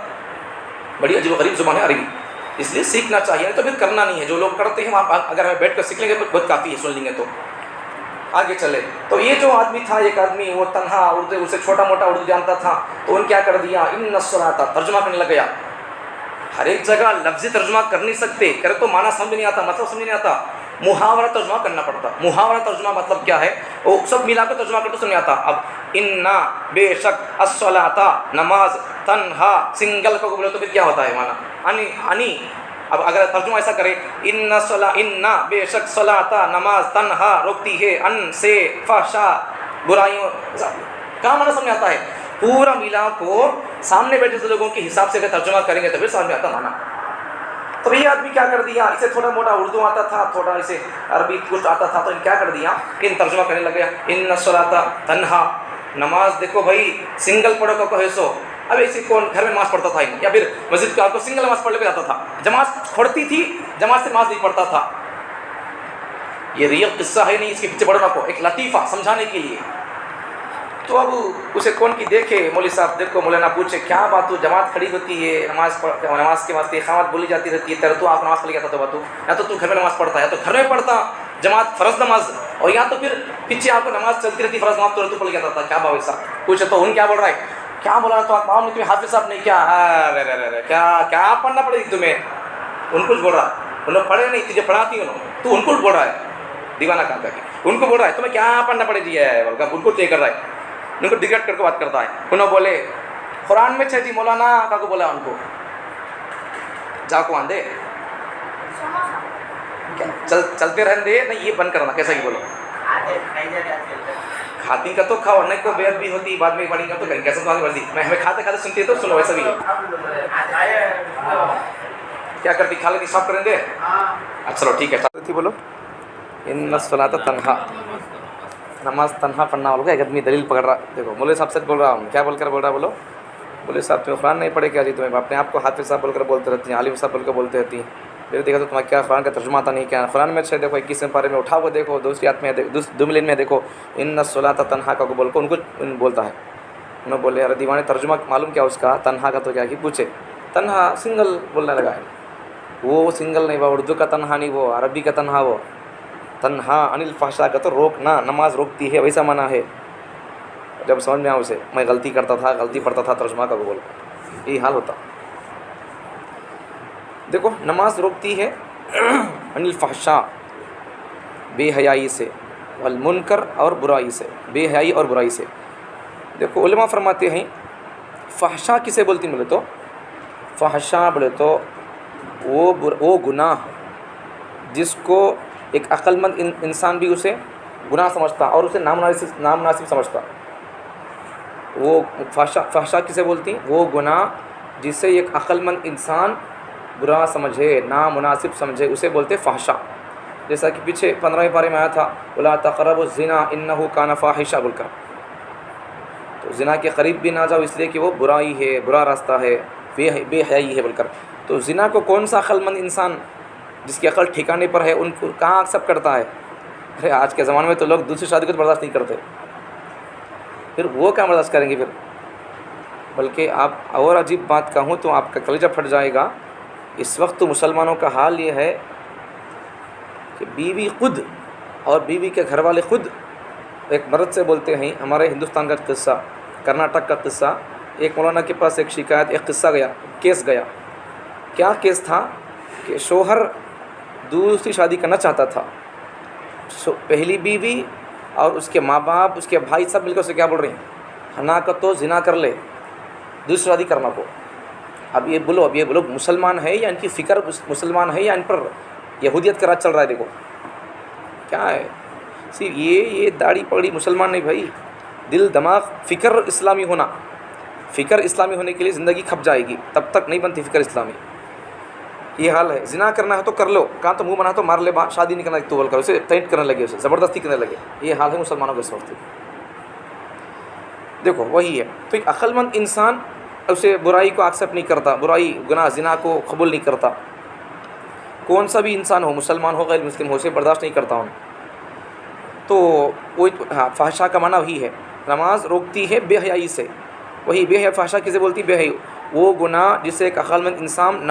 بڑی عجیب و غریب زبان ہے عربی، اس لیے سیکھنا چاہیے، تو پھر کرنا نہیں ہے۔ جو لوگ کرتے ہیں وہاں اگر ہمیں بیٹھ کر سیکھ لیں گے تو بہت کافی ہے، سن لیں گے تو آگے چلے۔ تو یہ جو آدمی تھا، ایک آدمی وہ تنہا اردو، اسے چھوٹا موٹا اردو جانتا تھا، تو ان کیا کر دیا، ان الصلاۃ ترجمہ کرنے لگ گیا۔ ہر ایک جگہ لفظی ترجمہ کر نہیں سکتے، کرے تو معنی سمجھ نہیں آتا، مطلب سمجھ نہیں آتا، محاورہ ترجمہ کرنا پڑتا۔ محاورہ ترجمہ مطلب کیا ہے، وہ سب ملا کر ترجمہ کرتے سمجھ آتا۔ اب انا بے شک الصلاۃ نماز تنہا سنگل کو بولے تو پھر کیا ہوتا ہے معنی انی۔ اب اگر ترجمہ ایسا کرے انا بے شک صلاۃ نماز تنہا روکتی ہے ان سے فحشاء برائیوں، کہاں معنی سمجھ آتا ہے؟ پورا ملا کو سامنے بیٹھے سے لوگوں کے حساب سے اگر ترجمہ کریں گے تو پھر سمجھ میں آتا معنی۔ تو یہ آدمی کیا کر دیا، اسے تھوڑا موٹا اردو آتا تھا، تھوڑا اسے عربی کچھ آتا تھا، تو ان کیا کر دیا، ان ترجمہ کرنے لگ گیا ان الصلاۃ تنہا، نماز دیکھو بھائی سنگل پڑھو کو کہے سو۔ اب ایسی کون گھر میں نماز پڑھتا تھا یا پھر مسجد کا آپ کو سنگل نماز پڑھ لے کے جاتا تھا، جماعت چھوڑتی تھی، جماعت سے نماز نہیں پڑھتا تھا۔ یہ ریئل قصہ ہے نہیں، اس کے پیچھے پڑھنا کو ایک لطیفہ سمجھانے کے لیے۔ تو اب اسے کون کی دیکھے، مولوی صاحب دیکھو، مولانا پوچھے کیا بات ہو، جماعت کھڑی ہوتی ہے، نماز کے واسطے اقامت بولی جاتی رہتی ہے، تو آپ نماز پڑھ جاتا تو باتو، یا تو گھر میں نماز پڑھتا ہے، یا تو گھر میں پڑھتا جماعت فرض نماز، اور یا تو پھر پیچھے آپ کو نماز چلتی رہتی فرض نماز تو پڑھ جاتا تھا۔ کیا بات ایسا پوچھے تو ان کیا بول رہا ہے، کیا بولا تو آپ معلوم نہیں تمہیں حافظ صاحب نے کیا کیا پڑھنا پڑے گی تمہیں، ان کو بول رہا، ان لوگ پڑھے نہیں، تجھے پڑھاتی انہوں، تو ان کو بول رہا ہے دیوانہ کام کر کے، ان کو بول رہا ہے تمہیں کیا پڑھنا پڑے گی ہے، ان کو طے کر رہا ہے، ان کو ڈگریٹ کر کے بات کرتا ہے۔ انہوں بولے قرآن میں چھے جی مولانا کا کو بولا ان کو جا کو آندے چلتے رہن دے، نہیں یہ بند کرنا، کیسا ہی بولو کھاتی کا تو کھاؤ، نہیں کو بے ادبی ہوتی بعد میں بڑی کا تو کہیں کیسا تمہاری مرضی، میں ہمیں کھاتے کھاتے سنتی ہے تو سنو، ویسا بھی ہے کیا کرتی، کھا لیتی صاف کریں دے، اچھا چلو ٹھیک ہے، تھی بولو ان الصلاۃ تنہا، نماز تنہا پڑھنا ہوگا۔ ایک آدمی دلیل پکڑ رہا، دیکھو مولوی صاحب سے بول رہا ہوں، کیا بول کر بول رہا، بولو مولوی صاحب تمہیں قرآن نہیں پڑھے کیا جی، تمہیں اپنے آپ کو حافظ صاحب بول کر بولتے رہتی ہیں، عالم صاحب بول کر بولتے رہتی ہیں، پھر دیکھا تو تمہیں کیا قرآن کا ترجمہ آتا نہیں کیا، قرآن میں دیکھو 21ویں پارے میں اٹھا کو دیکھو، دوسری آیت میں 2 ملین میں دیکھو ان الصلاۃ تنہا کا کو بول کو ان کو بولتا ہے۔ انہوں بولے ارے دیوانے ترجمہ معلوم کیا اس کا، تنہا کا تو کیا کہ پوچھے، تنہا سنگل بولنے لگا ہے، وہ سنگل نہیں، وہ اردو کا تنہا نہیں، وہ عربی کا تنہا، وہ تنہا عن الفحشاء کا تو روکنا، نماز روکتی ہے ویسا معنی ہے۔ جب سمجھ میں آؤ اسے، میں غلطی کرتا تھا، غلطی پڑھتا تھا ترجمہ کا بول، یہی حال ہوتا۔ دیکھو نماز روکتی ہے عن الفحشاء، بے حیائی سے، والمنکر اور برائی سے، بے حیائی اور برائی سے۔ دیکھو علماء فرماتے ہیں فحشاء کسے بولتی بولے تو، فحشاء بولے تو وہ گناہ جس کو ایک عقل مند انسان بھی اسے گناہ سمجھتا اور اسے نامناسب سمجھتا، وہ فحشاء کسے بولتی، وہ گناہ جسے ایک عقل مند انسان برا سمجھے، نامناسب سمجھے، اسے بولتے فحشاء۔ جیسا کہ پیچھے 15ویں پارے میں آیا تھا وَلَا تَقْرَبُوا الزِّنَا إِنَّهُ كَانَ فَاحِشًا بول کر، تو زنا کے قریب بھی نہ جاؤ اس لیے کہ وہ برائی ہے، برا راستہ ہے، بے حیائی ہے بول کر۔ تو زنا کو کون سا عقل مند انسان جس کی عقل ٹھکانے پر ہے ان کو کہاں ایکسیپٹ کرتا ہے؟ ارے آج کے زمانے میں تو لوگ دوسری شادی کو تو برداشت نہیں کرتے، پھر وہ کیا برداشت کریں گے پھر؟ بلکہ آپ اور عجیب بات کہوں تو آپ کا کلیجہ پھٹ جائے گا، اس وقت تو مسلمانوں کا حال یہ ہے کہ بیوی خود اور بیوی کے گھر والے خود ایک مرد سے بولتے ہیں۔ ہمارے ہندوستان کا قصہ، کرناٹک کا قصہ، ایک مولانا کے پاس ایک شکایت، ایک قصہ گیا، کیس گیا۔ کیا کیس تھا کہ شوہر دوسری شادی کرنا چاہتا تھا، پہلی بیوی اور اس کے ماں باپ، اس کے بھائی سب مل کر اسے کیا بول رہے ہیں، ہنا کا تو زنا کر لے، دوسری شادی کرنا کو۔ اب یہ بولو مسلمان ہے یا ان کی فکر مسلمان ہے یا ان پر یہودیت کا راج چل رہا ہے؟ دیکھو کیا ہے، صرف یہ داڑھی پگڑی مسلمان نہیں بھائی، دل دماغ فکر اسلامی ہونا، فکر اسلامی ہونے کے لیے زندگی کھپ جائے گی، تب تک نہیں بنتی فکر اسلامی۔ یہ حال ہے. زنا کرنا ہے تو کر لو, کہاں تو منہ بنا تو مار لے, شادی نہیں کرنا تو بول کر اسے ٹینٹ کرنے لگے, اسے زبردستی کرنے لگے. یہ حال ہے مسلمانوں کے اس وقت. دیکھو وہی ہے. تو ایک عقل مند انسان اسے برائی کو ایکسیپٹ نہیں کرتا, برائی گناہ زنا کو قبول نہیں کرتا. کون سا بھی انسان ہو, مسلمان ہو غیر مسلم ہو, اسے برداشت نہیں کرتا ہوں. تو وہ فحشا کا معنی وہی ہے. نماز روکتی ہے بے حیائی سے. وہی بے حیا فحشا کسے بولتی, بے حیائی. وہ گناہ جسے ایک عقل مند انسان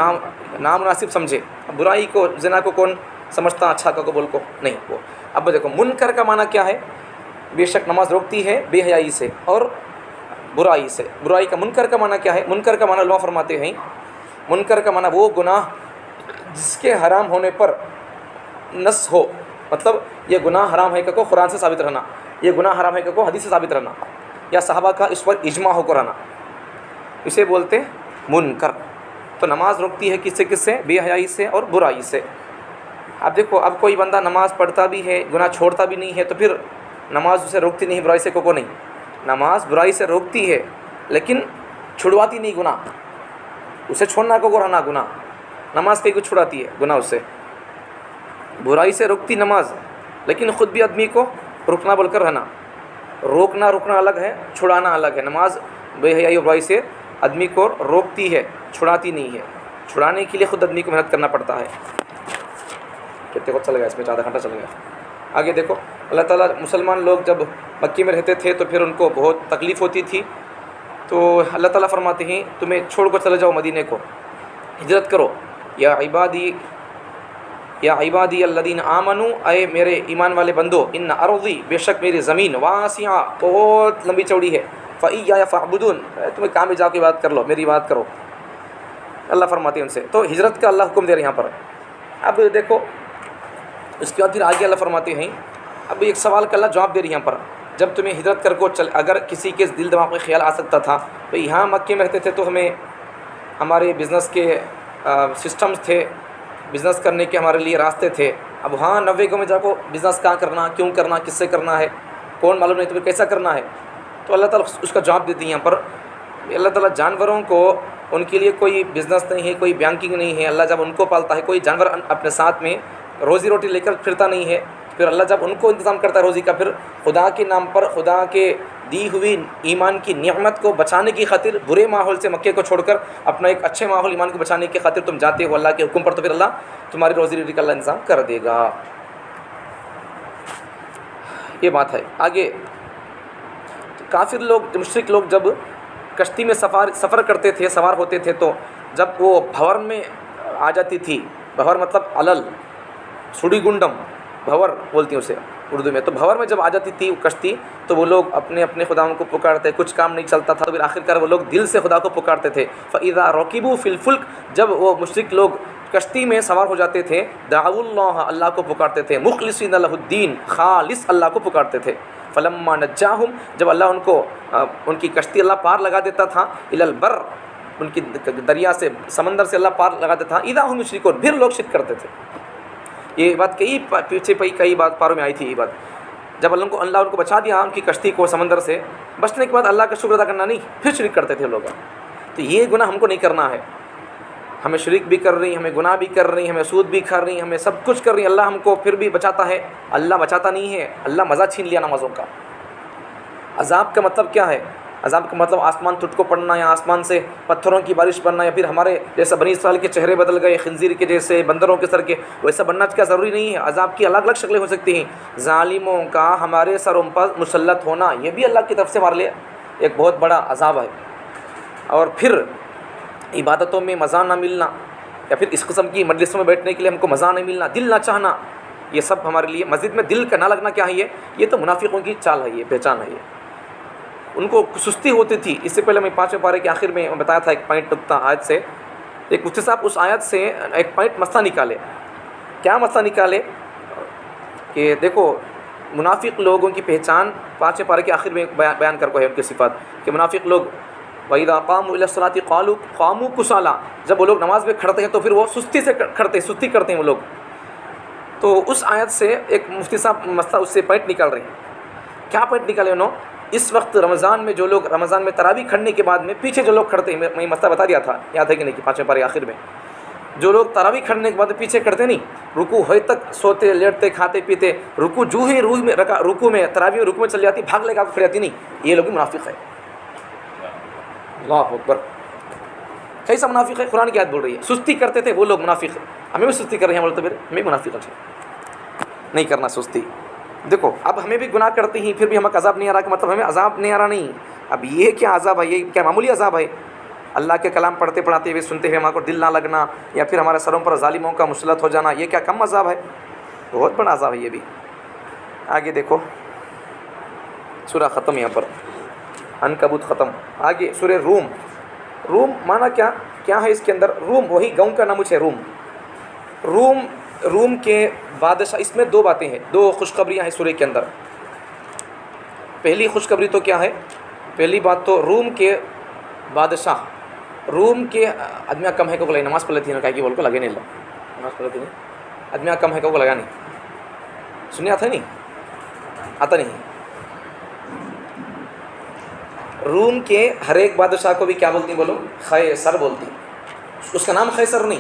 نامناسب سمجھے. برائی کو زنا کو کون سمجھتا, اچھا کو قبول کو نہیں. وہ اب دیکھو منکر کا معنی کیا ہے. بے شک نماز روکتی ہے بے حیائی سے اور برائی سے. برائی کا منکر کا معنی کیا ہے. منکر کا معنی علماء فرماتے ہیں, منکر کا معنی وہ گناہ جس کے حرام ہونے پر نص ہو. مطلب یہ گناہ حرام ہے کہ قرآن سے ثابت رہنا, یہ گناہ حرام ہے کہ حدیث سے ثابت رہنا, یا صحابہ کا اس پر اجماع ہو کر رہنا, اسے بولتے منکر. تو نماز روکتی ہے کس سے, بے حیائی سے اور برائی سے. اب دیکھو, اب کوئی بندہ نماز پڑھتا بھی ہے, گناہ چھوڑتا بھی نہیں ہے, تو پھر نماز اسے روکتی نہیں برائی سے کو نہیں. نماز برائی سے روکتی ہے لیکن چھڑواتی نہیں گناہ. اسے چھوڑنا کو رہنا گناہ. نماز کہیں کو چھڑاتی ہے گناہ, اس سے برائی سے روکتی نماز, لیکن خود بھی آدمی کو رکنا بول کر رہنا. رکنا الگ ہے, چھڑانا الگ ہے. نماز بے حیائی اور برائی سے آدمی کو روکتی ہے, چھڑاتی نہیں ہے. چھڑانے کے لیے خود آدمی کو محنت کرنا پڑتا ہے. کتنے وقت چلے گا اس میں, آدھا گھنٹہ چلے گا. آگے دیکھو, اللہ تعالیٰ مسلمان لوگ جب مکے میں رہتے تھے تو پھر ان کو بہت تکلیف ہوتی تھی. تو اللہ تعالیٰ فرماتے ہیں تمہیں چھوڑ کر چلے جاؤ مدینے کو, ہجرت کرو. یا عبادی الذین آمنوا, اے میرے ایمان والے بندو, ان ارضی, بے شک میری زمین, واسعہ, بہت لمبی چوڑی ہے, فإیایا فاعبدون, تمہیں کام میں جا کے بات کر لو, میری بات کرو. اللہ فرماتے ہیں ان سے. تو ہجرت کا اللہ حکم دے رہے ہیں یہاں پر. اب دیکھو اس کے بعد پھر آگے اللہ فرماتے ہیں, اب ایک سوال کا اللہ جواب دے رہی ہے یہاں پر. جب تمہیں ہجرت کر کو اگر کسی کے دل دماغ میں خیال آ سکتا تھا تو یہاں مکے میں رہتے تھے تو ہمیں ہمارے بزنس کے سسٹمز تھے, بزنس کرنے کے ہمارے لیے راستے تھے. اب ہاں 90 گاؤں میں جا کو بزنس کہاں کرنا, کیوں کرنا, کس سے کرنا ہے, کون معلوم نہیں, تمہیں کیسا کرنا ہے. تو اللہ تعالیٰ اس کا جواب دیتی ہے یہاں پر. اللہ تعالیٰ جانوروں کو, ان کے لیے کوئی بزنس نہیں ہے, کوئی بینکنگ نہیں ہے. اللہ جب ان کو پالتا ہے, کوئی جانور اپنے ساتھ میں روزی روٹی لے کر پھرتا نہیں ہے, پھر اللہ جب ان کو انتظام کرتا ہے روزی کا, پھر خدا کے نام پر, خدا کے دی ہوئی ایمان کی نعمت کو بچانے کی خاطر برے ماحول سے مکے کو چھوڑ کر اپنا ایک اچھے ماحول ایمان کو بچانے کی خاطر تم جاتے ہو اللہ کے حکم پر, تو پھر اللہ تمہاری روزی روٹی کا اللہ انتظام کر دے گا. یہ بات ہے. آگے کافر لوگ, مشرک لوگ جب کشتی میں سفر کرتے تھے, سوار ہوتے تھے, تو جب وہ بھور میں آ جاتی تھی, بھور مطلب علل, سڑی گنڈم, بھور بولتی ہیں اسے اردو میں. تو بھور میں جب آ جاتی تھی کشتی تو وہ لوگ اپنے اپنے خداؤں کو پکارتے, کچھ کام نہیں چلتا تھا, تو پھر آخر کار وہ لوگ دل سے خدا کو پکارتے تھے. فَإِذَا رَكِبُوا فِي الْفُلْكِ, جب وہ مشرک لوگ کشتی میں سوار ہو جاتے تھے, دعوا اللہ, اللہ کو پکارتے تھے, مخلصین لہ الدین, خالص اللہ کو پکارتے تھے. فلما نجاہم, جب اللہ ان کو ان کی کشتی اللہ پار لگا دیتا تھا, الی البر, ان کی دریا سے, سمندر سے اللہ پار لگا دیتا تھا, اذا ہم یشرکون, پھر لوگ شرک کرتے تھے. یہ بات کئی بات پاروں میں آئی تھی. یہ بات جب اللہ ان کو بچا دیا ان کی کشتی کو سمندر سے, بچنے کے بعد اللہ کا شکر ادا کرنا نہیں, پھر شرک کرتے تھے لوگ. تو یہ گناہ ہم کو نہیں کرنا ہے. ہمیں شرک بھی کر رہی ہیں, ہمیں گناہ بھی کر رہی ہیں, ہمیں سود بھی کر رہی ہیں, ہمیں سب کچھ کر رہی ہیں, اللہ ہم کو پھر بھی بچاتا ہے. اللہ بچاتا نہیں ہے, اللہ مزہ چھین لیا نمازوں کا. عذاب کا مطلب کیا ہے؟ عذاب کا مطلب آسمان ٹوٹ کو پڑنا, یا آسمان سے پتھروں کی بارش بننا, یا پھر ہمارے جیسا بنی اسرائیل کے چہرے بدل گئے, خنزیر کے جیسے, بندروں کے سر کے, ویسا بننا کیا ضروری نہیں ہے. عذاب کی الگ الگ شکلیں ہو سکتی ہیں. ظالموں کا ہمارے سروں پر مسلط ہونا, یہ بھی اللہ کی طرف سے ہمارے لیے ایک بہت بڑا عذاب ہے. اور پھر عبادتوں میں مزہ نہ ملنا, یا پھر اس قسم کی مجلسوں میں بیٹھنے کے لیے ہم کو مزہ نہیں ملنا, دل نہ چاہنا, یہ سب ہمارے لیے. مسجد میں دل کا نہ لگنا کیا ہے؟ یہ تو منافقوں کی چال ہے, یہ پہچان ہے. یہ ان کو سستی ہوتی تھی. اس سے پہلے میں 5ویں پارے کے آخر میں بتایا تھا ایک پوائنٹ نقطہ آیت سے, ایک مفتی صاحب اس آیت سے ایک پوائنٹ مسئلہ نکالے. کیا مسئلہ نکالے کہ دیکھو منافق لوگوں کی پہچان 5ویں پارے کے آخر میں بیان کر کو ہے ان کی صفات, کہ منافق لوگ وَإِذَا قَامُوا إِلَى الصَّلَاةِ قَامُوا كُسَالَىٰ, جب وہ لوگ نماز میں کھڑتے ہیں تو پھر وہ سستی کرتے ہیں وہ لوگ. تو اس آیت سے ایک مفتی صاحب مسئلہ اس سے پوائنٹ نکال رہے ہیں. کیا پوائنٹ نکالے انہوں؟ اس وقت رمضان میں جو لوگ رمضان میں تراویح کھڑنے کے بعد میں پیچھے جو لوگ کھڑتے ہیں, میں مسئلہ بتا دیا تھا, یاد ہے کہ نہیں, کہ 5ویں پارے آخر میں جو لوگ تراویح کھڑنے کے بعد پیچھے کرتے نہیں، رکوع ہوئے تک سوتے لیٹتے کھاتے پیتے، رکوع جو ہی رکوع میں تراویح رکوع میں چل جاتی، بھاگ لے کے آپ کو کھڑی جاتی نہیں، یہ لوگ بھی منافق ہے۔ اللہ اکبر، کیسا منافق ہے؟ قرآن کی آیت بول رہی ہے، سستی کرتے تھے وہ لوگ منافق ہے۔ ہمیں بھی سستی کر رہے ہیں، بولتے پھر ہمیں منافق ہے، نہیں کرنا سستی۔ دیکھو اب ہمیں بھی گناہ کرتے ہیں پھر بھی ہمیں عذاب نہیں آ رہا، کہ مطلب ہمیں عذاب نہیں آ رہا نہیں، اب یہ کیا عذاب ہے؟ یہ کیا معمولی عذاب ہے؟ اللہ کے کلام پڑھتے پڑھاتے ہوئے سنتے ہوئے ہمارے کو دل نہ لگنا، یا پھر ہمارے سروں پر ظالموں کا مسلط ہو جانا، یہ کیا کم عذاب ہے؟ بہت بڑا عذاب ہے یہ بھی۔ آگے دیکھو، سورہ ختم، یہاں پر عنکبوت ختم۔ آگے سورہ روم۔ روم معنی کیا ہے اس کے اندر؟ روم وہی گاؤں کا نام ہے، روم۔ روم کے بادشاہ، اس میں دو باتیں ہیں، دو خوشخبریاں ہیں سورہ کے اندر۔ پہلی خوشخبری تو کیا ہے؟ پہلی بات تو روم کے بادشاہ، روم کے آدمیاں کم ہے کو لگے، نماز پڑھ لیتی ہے، کہ بول کو لگے نہیں، نماز پڑھ لیتی نہیں، آدمیاں کم ہے کو لگا نہیں، سننے آتا نہیں، آتا نہیں۔ روم کے ہر ایک بادشاہ کو بھی کیا بولتی ہیں؟ بولو، قیصر بولتی۔ اس کا نام قیصر نہیں،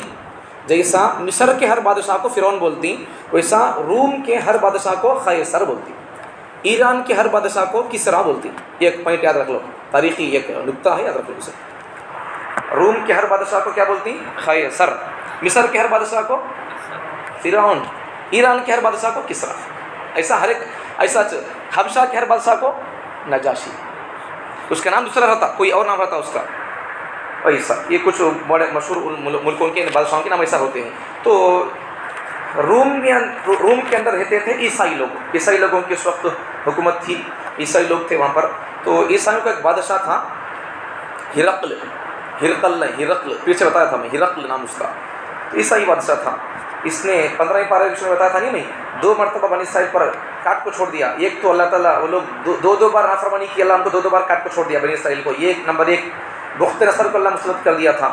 جیسا مصر کے ہر بادشاہ کو فرعون بولتی، ویسا روم کے ہر بادشاہ کو قیصر بولتی، ایران کے ہر بادشاہ کو کسریٰ بولتی۔ یہ ایک پوائنٹ یاد رکھ لو، تاریخی ایک نکتہ ہے، یاد رکھ لو اسے۔ روم کے ہر بادشاہ کو کیا بولتی؟ قیصر۔ مصر کے ہر بادشاہ کو فرعون، ایران کے ہر بادشاہ کو کسریٰ، ایسا ہر ایک، ایسا حبشہ کے ہر بادشاہ کو نجاشی، اس کا نام دوسرا رہتا، کوئی اور نام رہتا اس کا، ایسا۔ یہ کچھ بڑے مشہور ملکوں کے بادشاہوں کے نام ایسا ہوتے ہیں۔ تو روم کے اندر رہتے تھے عیسائی لوگ، عیسائی لوگوں کی اس وقت حکومت تھی، عیسائی لوگ تھے وہاں پر۔ تو عیسائیوں کا ایک بادشاہ تھا ہرقل، پیچھے بتایا تھا میں، ہرقل نام اس کا، عیسائی بادشاہ تھا۔ اس نے 15ویں پارے میں بتایا تھا نہیں، 2 مرتبہ بنی اسرائیل پر کاٹ کو چھوڑ دیا۔ ایک تو اللہ تعالیٰ، وہ لوگ دو بار نافرمانی کی، اللہ ان کو 2 بار کاٹ کو چھوڑ دیا بنی اسرائیل کو۔ یہ نمبر 1 بخت نصر کو اللہ مسلط کر دیا تھا۔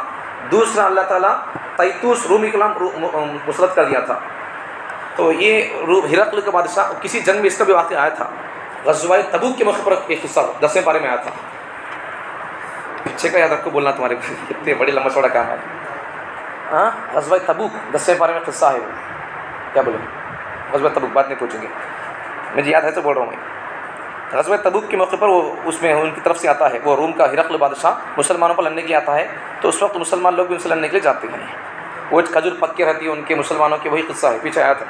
دوسرا اللہ تعالیٰ تیتوس رومی کو مسلط کر دیا تھا۔ تو یہ ہرقل کا بادشاہ، کسی جنگ میں اس کا بھی واقعہ آیا تھا، غزوہ تبوک کے موقع پر ایک قصہ 10ویں پارے میں آیا تھا۔ پیچھے کا یاد رکھو بولنا، تمہارے کتنے بڑے لمبا چوڑا کام ہے۔ ہاں، غزوہ تبوک 10ویں پارے میں قصہ ہے، وہ کیا بولے؟ غزوہ تبوک بات نہیں پوچھیں گے، مجھے یاد ہے تو بول رہا ہوں میں۔ غزوہ تبوک کے موقع پر وہ اس میں ان کی طرف سے آتا ہے، وہ روم کا ہرقل بادشاہ مسلمانوں پر لڑنے کے لیے آتا ہے۔ تو اس وقت مسلمان لوگ بھی ان سے لڑنے کے لیے جاتے ہیں، وہ کھجور پکے رہتی ہے ان کے مسلمانوں کے، وہی قصہ ہے، پیچھے آیا تھا۔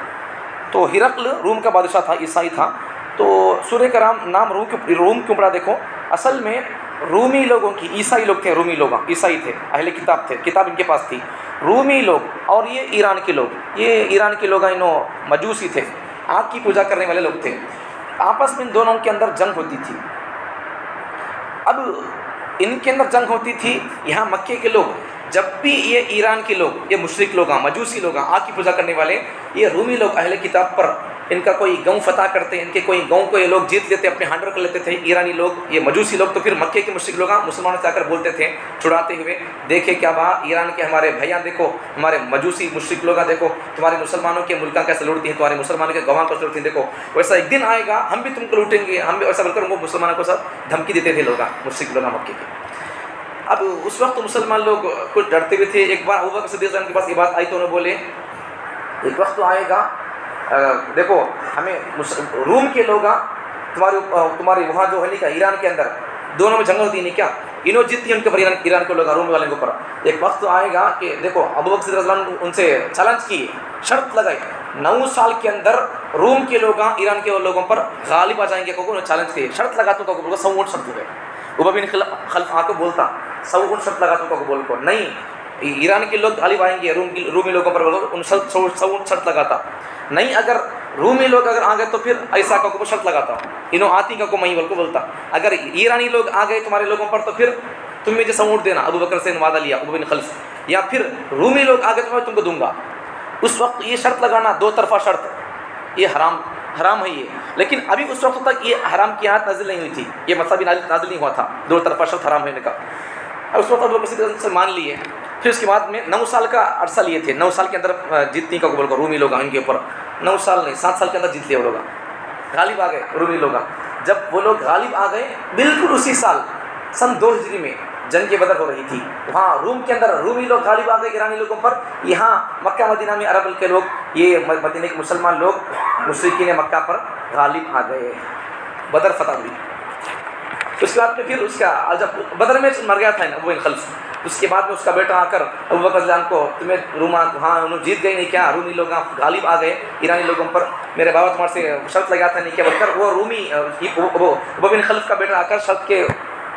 تو ہرقل روم کا بادشاہ تھا، عیسائی تھا۔ تو سورہ کا نام روم کیوں پڑا؟ دیکھو اصل میں رومی لوگوں کی، عیسائی لوگ تھے، رومی لوگ عیسائی تھے، اہل کتاب تھے، کتاب ان کے پاس تھی، رومی لوگ، اور یہ ایران کے لوگ، یہ ایران کے لوگ مجوسی تھے، آگ کی پوجا کرنے والے لوگ تھے۔ آپس میں ان دونوں کے اندر جنگ ہوتی تھی۔ اب ان کے اندر جنگ ہوتی تھی، یہاں مکے کے لوگ، جب بھی یہ ایران کے لوگ، یہ مشرک لوگ، مجوسی لوگ، آگ کی پوجا کرنے والے، یہ رومی لوگ اہل کتاب پر ان کا کوئی گاؤں فتح کرتے، ان کے کوئی گاؤں کو یہ لوگ جیت لیتے، اپنے ہینڈ اوور کر لیتے تھے ایرانی لوگ، یہ مجوسی لوگ۔ تو پھر مکے کے مشرک لوگ مسلمانوں سے آ کر بولتے تھے چھڑاتے ہوئے، دیکھے کیا وہاں ایران کے ہمارے بھائیاں، دیکھو ہمارے مجوسی مشرک لوگ، دیکھو تمہارے مسلمانوں کے ملکاں کیسے لوٹتی ہیں، تمہارے مسلمانوں کے گواں کو لوٹتی ہیں، دیکھو ویسا ایک دن آئے گا ہم بھی تم کو لوٹیں گے، ہم بھی ایسا بول کر وہ مسلمانوں کو سب دھمکی دیتے تھے لوگ، مشرک لوگ مکے کے۔ اب اس وقت مسلمان لوگ کچھ ڈرتے ہوئے تھے۔ ایک بار ابوبکر صدیق کے پاس یہ بات آئی تو انہوں نے بولے ایک وقت تو آئے گا، دیکھو ہمیں روم کے لوگ تمہارے وہاں جو ہے ایران کے اندر دونوں میں جنگ ہوتی نہیں کیا، انہوں جیتتی ہیں ان کے پر، ایران کے لوگ روم والے کے اوپر۔ ایک وقت تو آئے گا کہ دیکھو ابوبکر صدیق رضی اللہ عنہ ان سے چیلنج کی، شرط لگائی، 9 سال کے اندر روم کے لوگ ایران کے لوگوں پر غالب آ جائیں گے، کو چیلنج کی، شرط لگا تو کو 100 اونٹ شرط ہو گئے۔ ابو بن خلف آ کو بولتا 100 اونٹ شرط لگا تو کو بول کو نہیں، ایران کے لوگ غالب آئیں گے رومی لوگوں پر، 100 اونٹ شرط لگاتا نہیں، اگر رومی لوگ اگر آ گئے تو پھر ایسا کو شرط لگاتا ہوں، انہوں آتی کا کو میں بول کو بولتا، اگر ایرانی لوگ آ گئے تمہارے لوگوں پر تو پھر تم مجھے 100 اونٹ دینا، ابو بکر سے وعدہ لیا ابو بن خلف، یا پھر رومی لوگ آ گئے تو میں تم کو دوں گا۔ اس وقت یہ شرط لگانا 2 طرفہ شرط، یہ حرام ہے یہ، لیکن ابھی اس وقت تک یہ حرام کی آیت نازل نہیں ہوئی تھی، یہ مطلب نازل نہیں ہوا تھا 2 طرفہ شرط حرام ہونے کا۔ اس وقت ابو بکر سے مان لیے، پھر اس کے بعد میں 9 سال کا عرصہ لیے تھے، 9 سال کے اندر جیتنے کا قبول کو رومی لوگ ان کے اوپر، 9 سال نہیں 7 سال کے اندر جیت لیے وہ لوگ، غالب آ گئے رومی لوگ۔ جب وہ لوگ غالب آ گئے بالکل اسی سال سن 2 ہجری میں جنگ بدر ہو رہی تھی، وہاں روم کے اندر رومی لوگ غالب آ گئے ایرانی لوگوں پر، یہاں مکہ مدینہ میں عرب کے لوگ، یہ مدینہ کے مسلمان لوگ مشرکین مکہ پر غالب آ گئے، بدر فتح ہوئی۔ اس کے بعد میں پھر اس کا جب بدر میں مر گیا تھا ابو بن خلف، اس کے بعد میں اس کا بیٹا آ کر ابو بکر رضی اللہ عنہ کو، تمہیں وہاں انہوں جیت گئی نہیں کیا، رومی لوگ غالب آ گئے ایرانی لوگوں پر، میرے بابا تمہارے سے شرط لگا تھا نہیں کیا بول کر، وہ رومی ابو بن خلف کا بیٹا آ کر شرط کے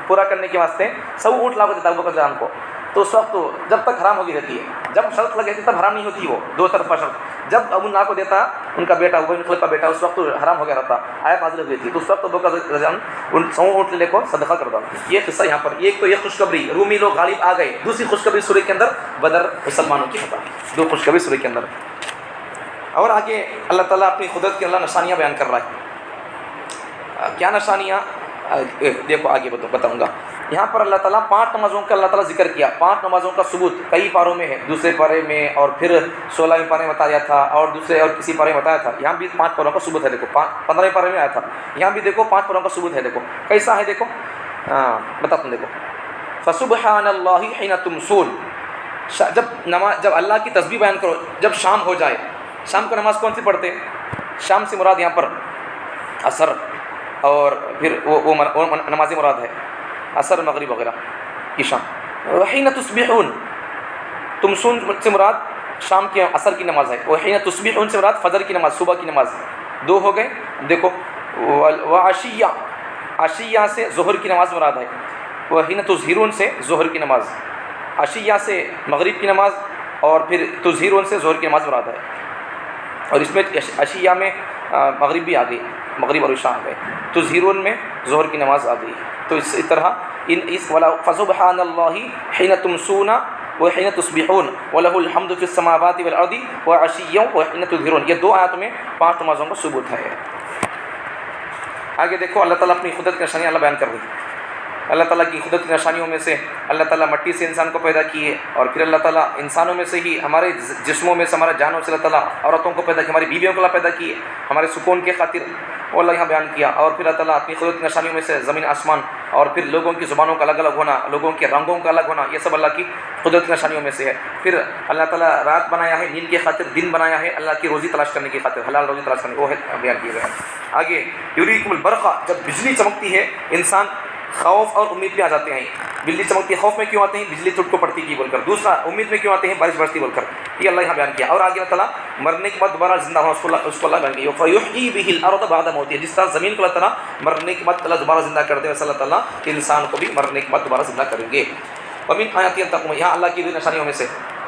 پورا کرنے کے واسطے سب اونٹ لا کو دیتا ابو بکر رضی اللہ عنہ کو، تو اس وقت جب تک حرام ہوگی رہتی ہے، جب شرط لگے تھی تب حرام نہیں ہوتی، وہ دو طرفہ شرط، جب ابو اللہ کو دیتا ان کا بیٹا ابو بن خلف کا بیٹا، اس وقت حرام ہو گیا رہتا، آیت نازل ہوئی تھی، تو اس وقت ابو بکر رضی اللہ عنہ ان 100 اونٹ لے کو صدقہ کر دو۔ یہ قصہ یہاں پر، ایک تو یہ خوشخبری رومی لوگ غالب آ گئے، دوسری خوشخبری سورہ کے اندر بدر مسلمانوں کی فتح، دو خوشخبری سورہ کے اندر۔ اور آگے اللہ تعالیٰ اپنی قدرت کی اللہ نشانیاں بیان کر رہا ہے، کیا نشانیاں دیکھو آگے بتاؤں گا۔ یہاں پر اللہ تعالیٰ 5 نمازوں کا اللہ تعالیٰ ذکر کیا، 5 نمازوں کا ثبوت کئی پاروں میں ہے، دوسرے پارے میں اور پھر 16ویں پارے میں بتایا تھا، اور دوسرے اور کسی پارے میں بتایا تھا، یہاں بھی 5 پاروں کا ثبوت ہے، دیکھو 15ویں پارے میں آیا تھا، یہاں بھی دیکھو 5 پاروں کا ثبوت ہے، دیکھو کیسا ہے، دیکھو بتاتا ہوں، دیکھو فسبحان اللہ حین تمسون، جب اللہ کی تسبیح بیان کرو، جب شام ہو جائے، شام کو نماز کون سی پڑھتے ہیں؟ شام سے مراد یہاں پر عصر، اور پھر وہ نماز مراد ہے عصر مغرب وغیرہ عشاء۔ وحین تصبحون، تمسون سے مراد شام کی عصر کی نماز ہے، وحین تصبحون سے مراد فجر کی نماز، صبح کی نماز، 2 ہو گئے، دیکھو وعشیہ، عشیہ سے ظہر کی نماز مراد ہے، وحین تظہرون سے ظہر کی نماز، عشیہ سے مغرب کی نماز، اور پھر تظہرون سے ظہر کی نماز مراد ہے، اور اس میں عشیہ میں مغرب بھی آ گئی، مغرب اور عشاء آ گئے، تظہرون میں ظہر کی نماز آ گئی، تو اس طرح فسبحان اللہ حین تمسون وحین تصبحون ولہ الحمد فی السماوات والارض وعشیا وحین تظہرون، یہ 2 آیات میں 5 نمازوں کا ثبوت ہے۔ آگے دیکھو اللہ تعالیٰ اپنی قدرت کی نشانیاں اللہ بیان کر رہی ہے۔ اللہ تعالیٰ کی قدرت کی نشانیوں میں سے اللہ تعالیٰ مٹی سے انسان کو پیدا کیے، اور پھر اللہ تعالیٰ انسانوں میں سے ہی ہمارے جسموں میں سے، ہمارے جانوں سے اللہ تعالیٰ عورتوں کو پیدا کیا، ہماری بیویوں کو اللہ پیدا کیے ہمارے سکون کے خاطر، وہ اللہ یہاں بیان کیا، اور پھر اللہ تعالیٰ اپنی قدرت کی نشانیوں میں سے زمین آسمان، اور پھر لوگوں کی زبانوں کا الگ الگ ہونا، لوگوں کے رنگوں کا الگ ہونا، یہ سب اللہ کی قدرت کی نشانیوں میں سے ہے۔ پھر اللہ تعالیٰ رات بنایا ہے نیند کی خاطر، دن بنایا ہے اللہ کی روزی تلاش کرنے کی خاطر، حلال روزی تلاش کرنے، وہ ہے بیان کیا گیا ہے۔ آگے یریکم البرق، جب بجلی چمکتی ہے انسان خوف اور امید میں آ جاتے ہیں، بجلی چمکتی ہے، خوف میں کیوں آتے ہیں؟ بجلی تجھ کو پڑتی کی بول کر، دوسرا امید میں کیوں آتے ہیں؟ بارش برستی بول کر، یہ اللہ یہاں بیان کیا۔ اور آگے اللہ تعالیٰ مرنے کے بعد دوبارہ زندہ ہونا، اس کو اللہ بیان کیا، فیحیی بہ الارض بعد موتہا، جس طرح زمین کو اللہ تعالیٰ مرنے کے بعد اللہ دوبارہ زندہ کرتے ہیں، ویسے اللہ تعالیٰ انسان کو بھی مرنے کے بعد دوبارہ زندہ کریں گے۔ ومن آیاتہ تقوم، یہاں اللہ کی نشانیوں میں سے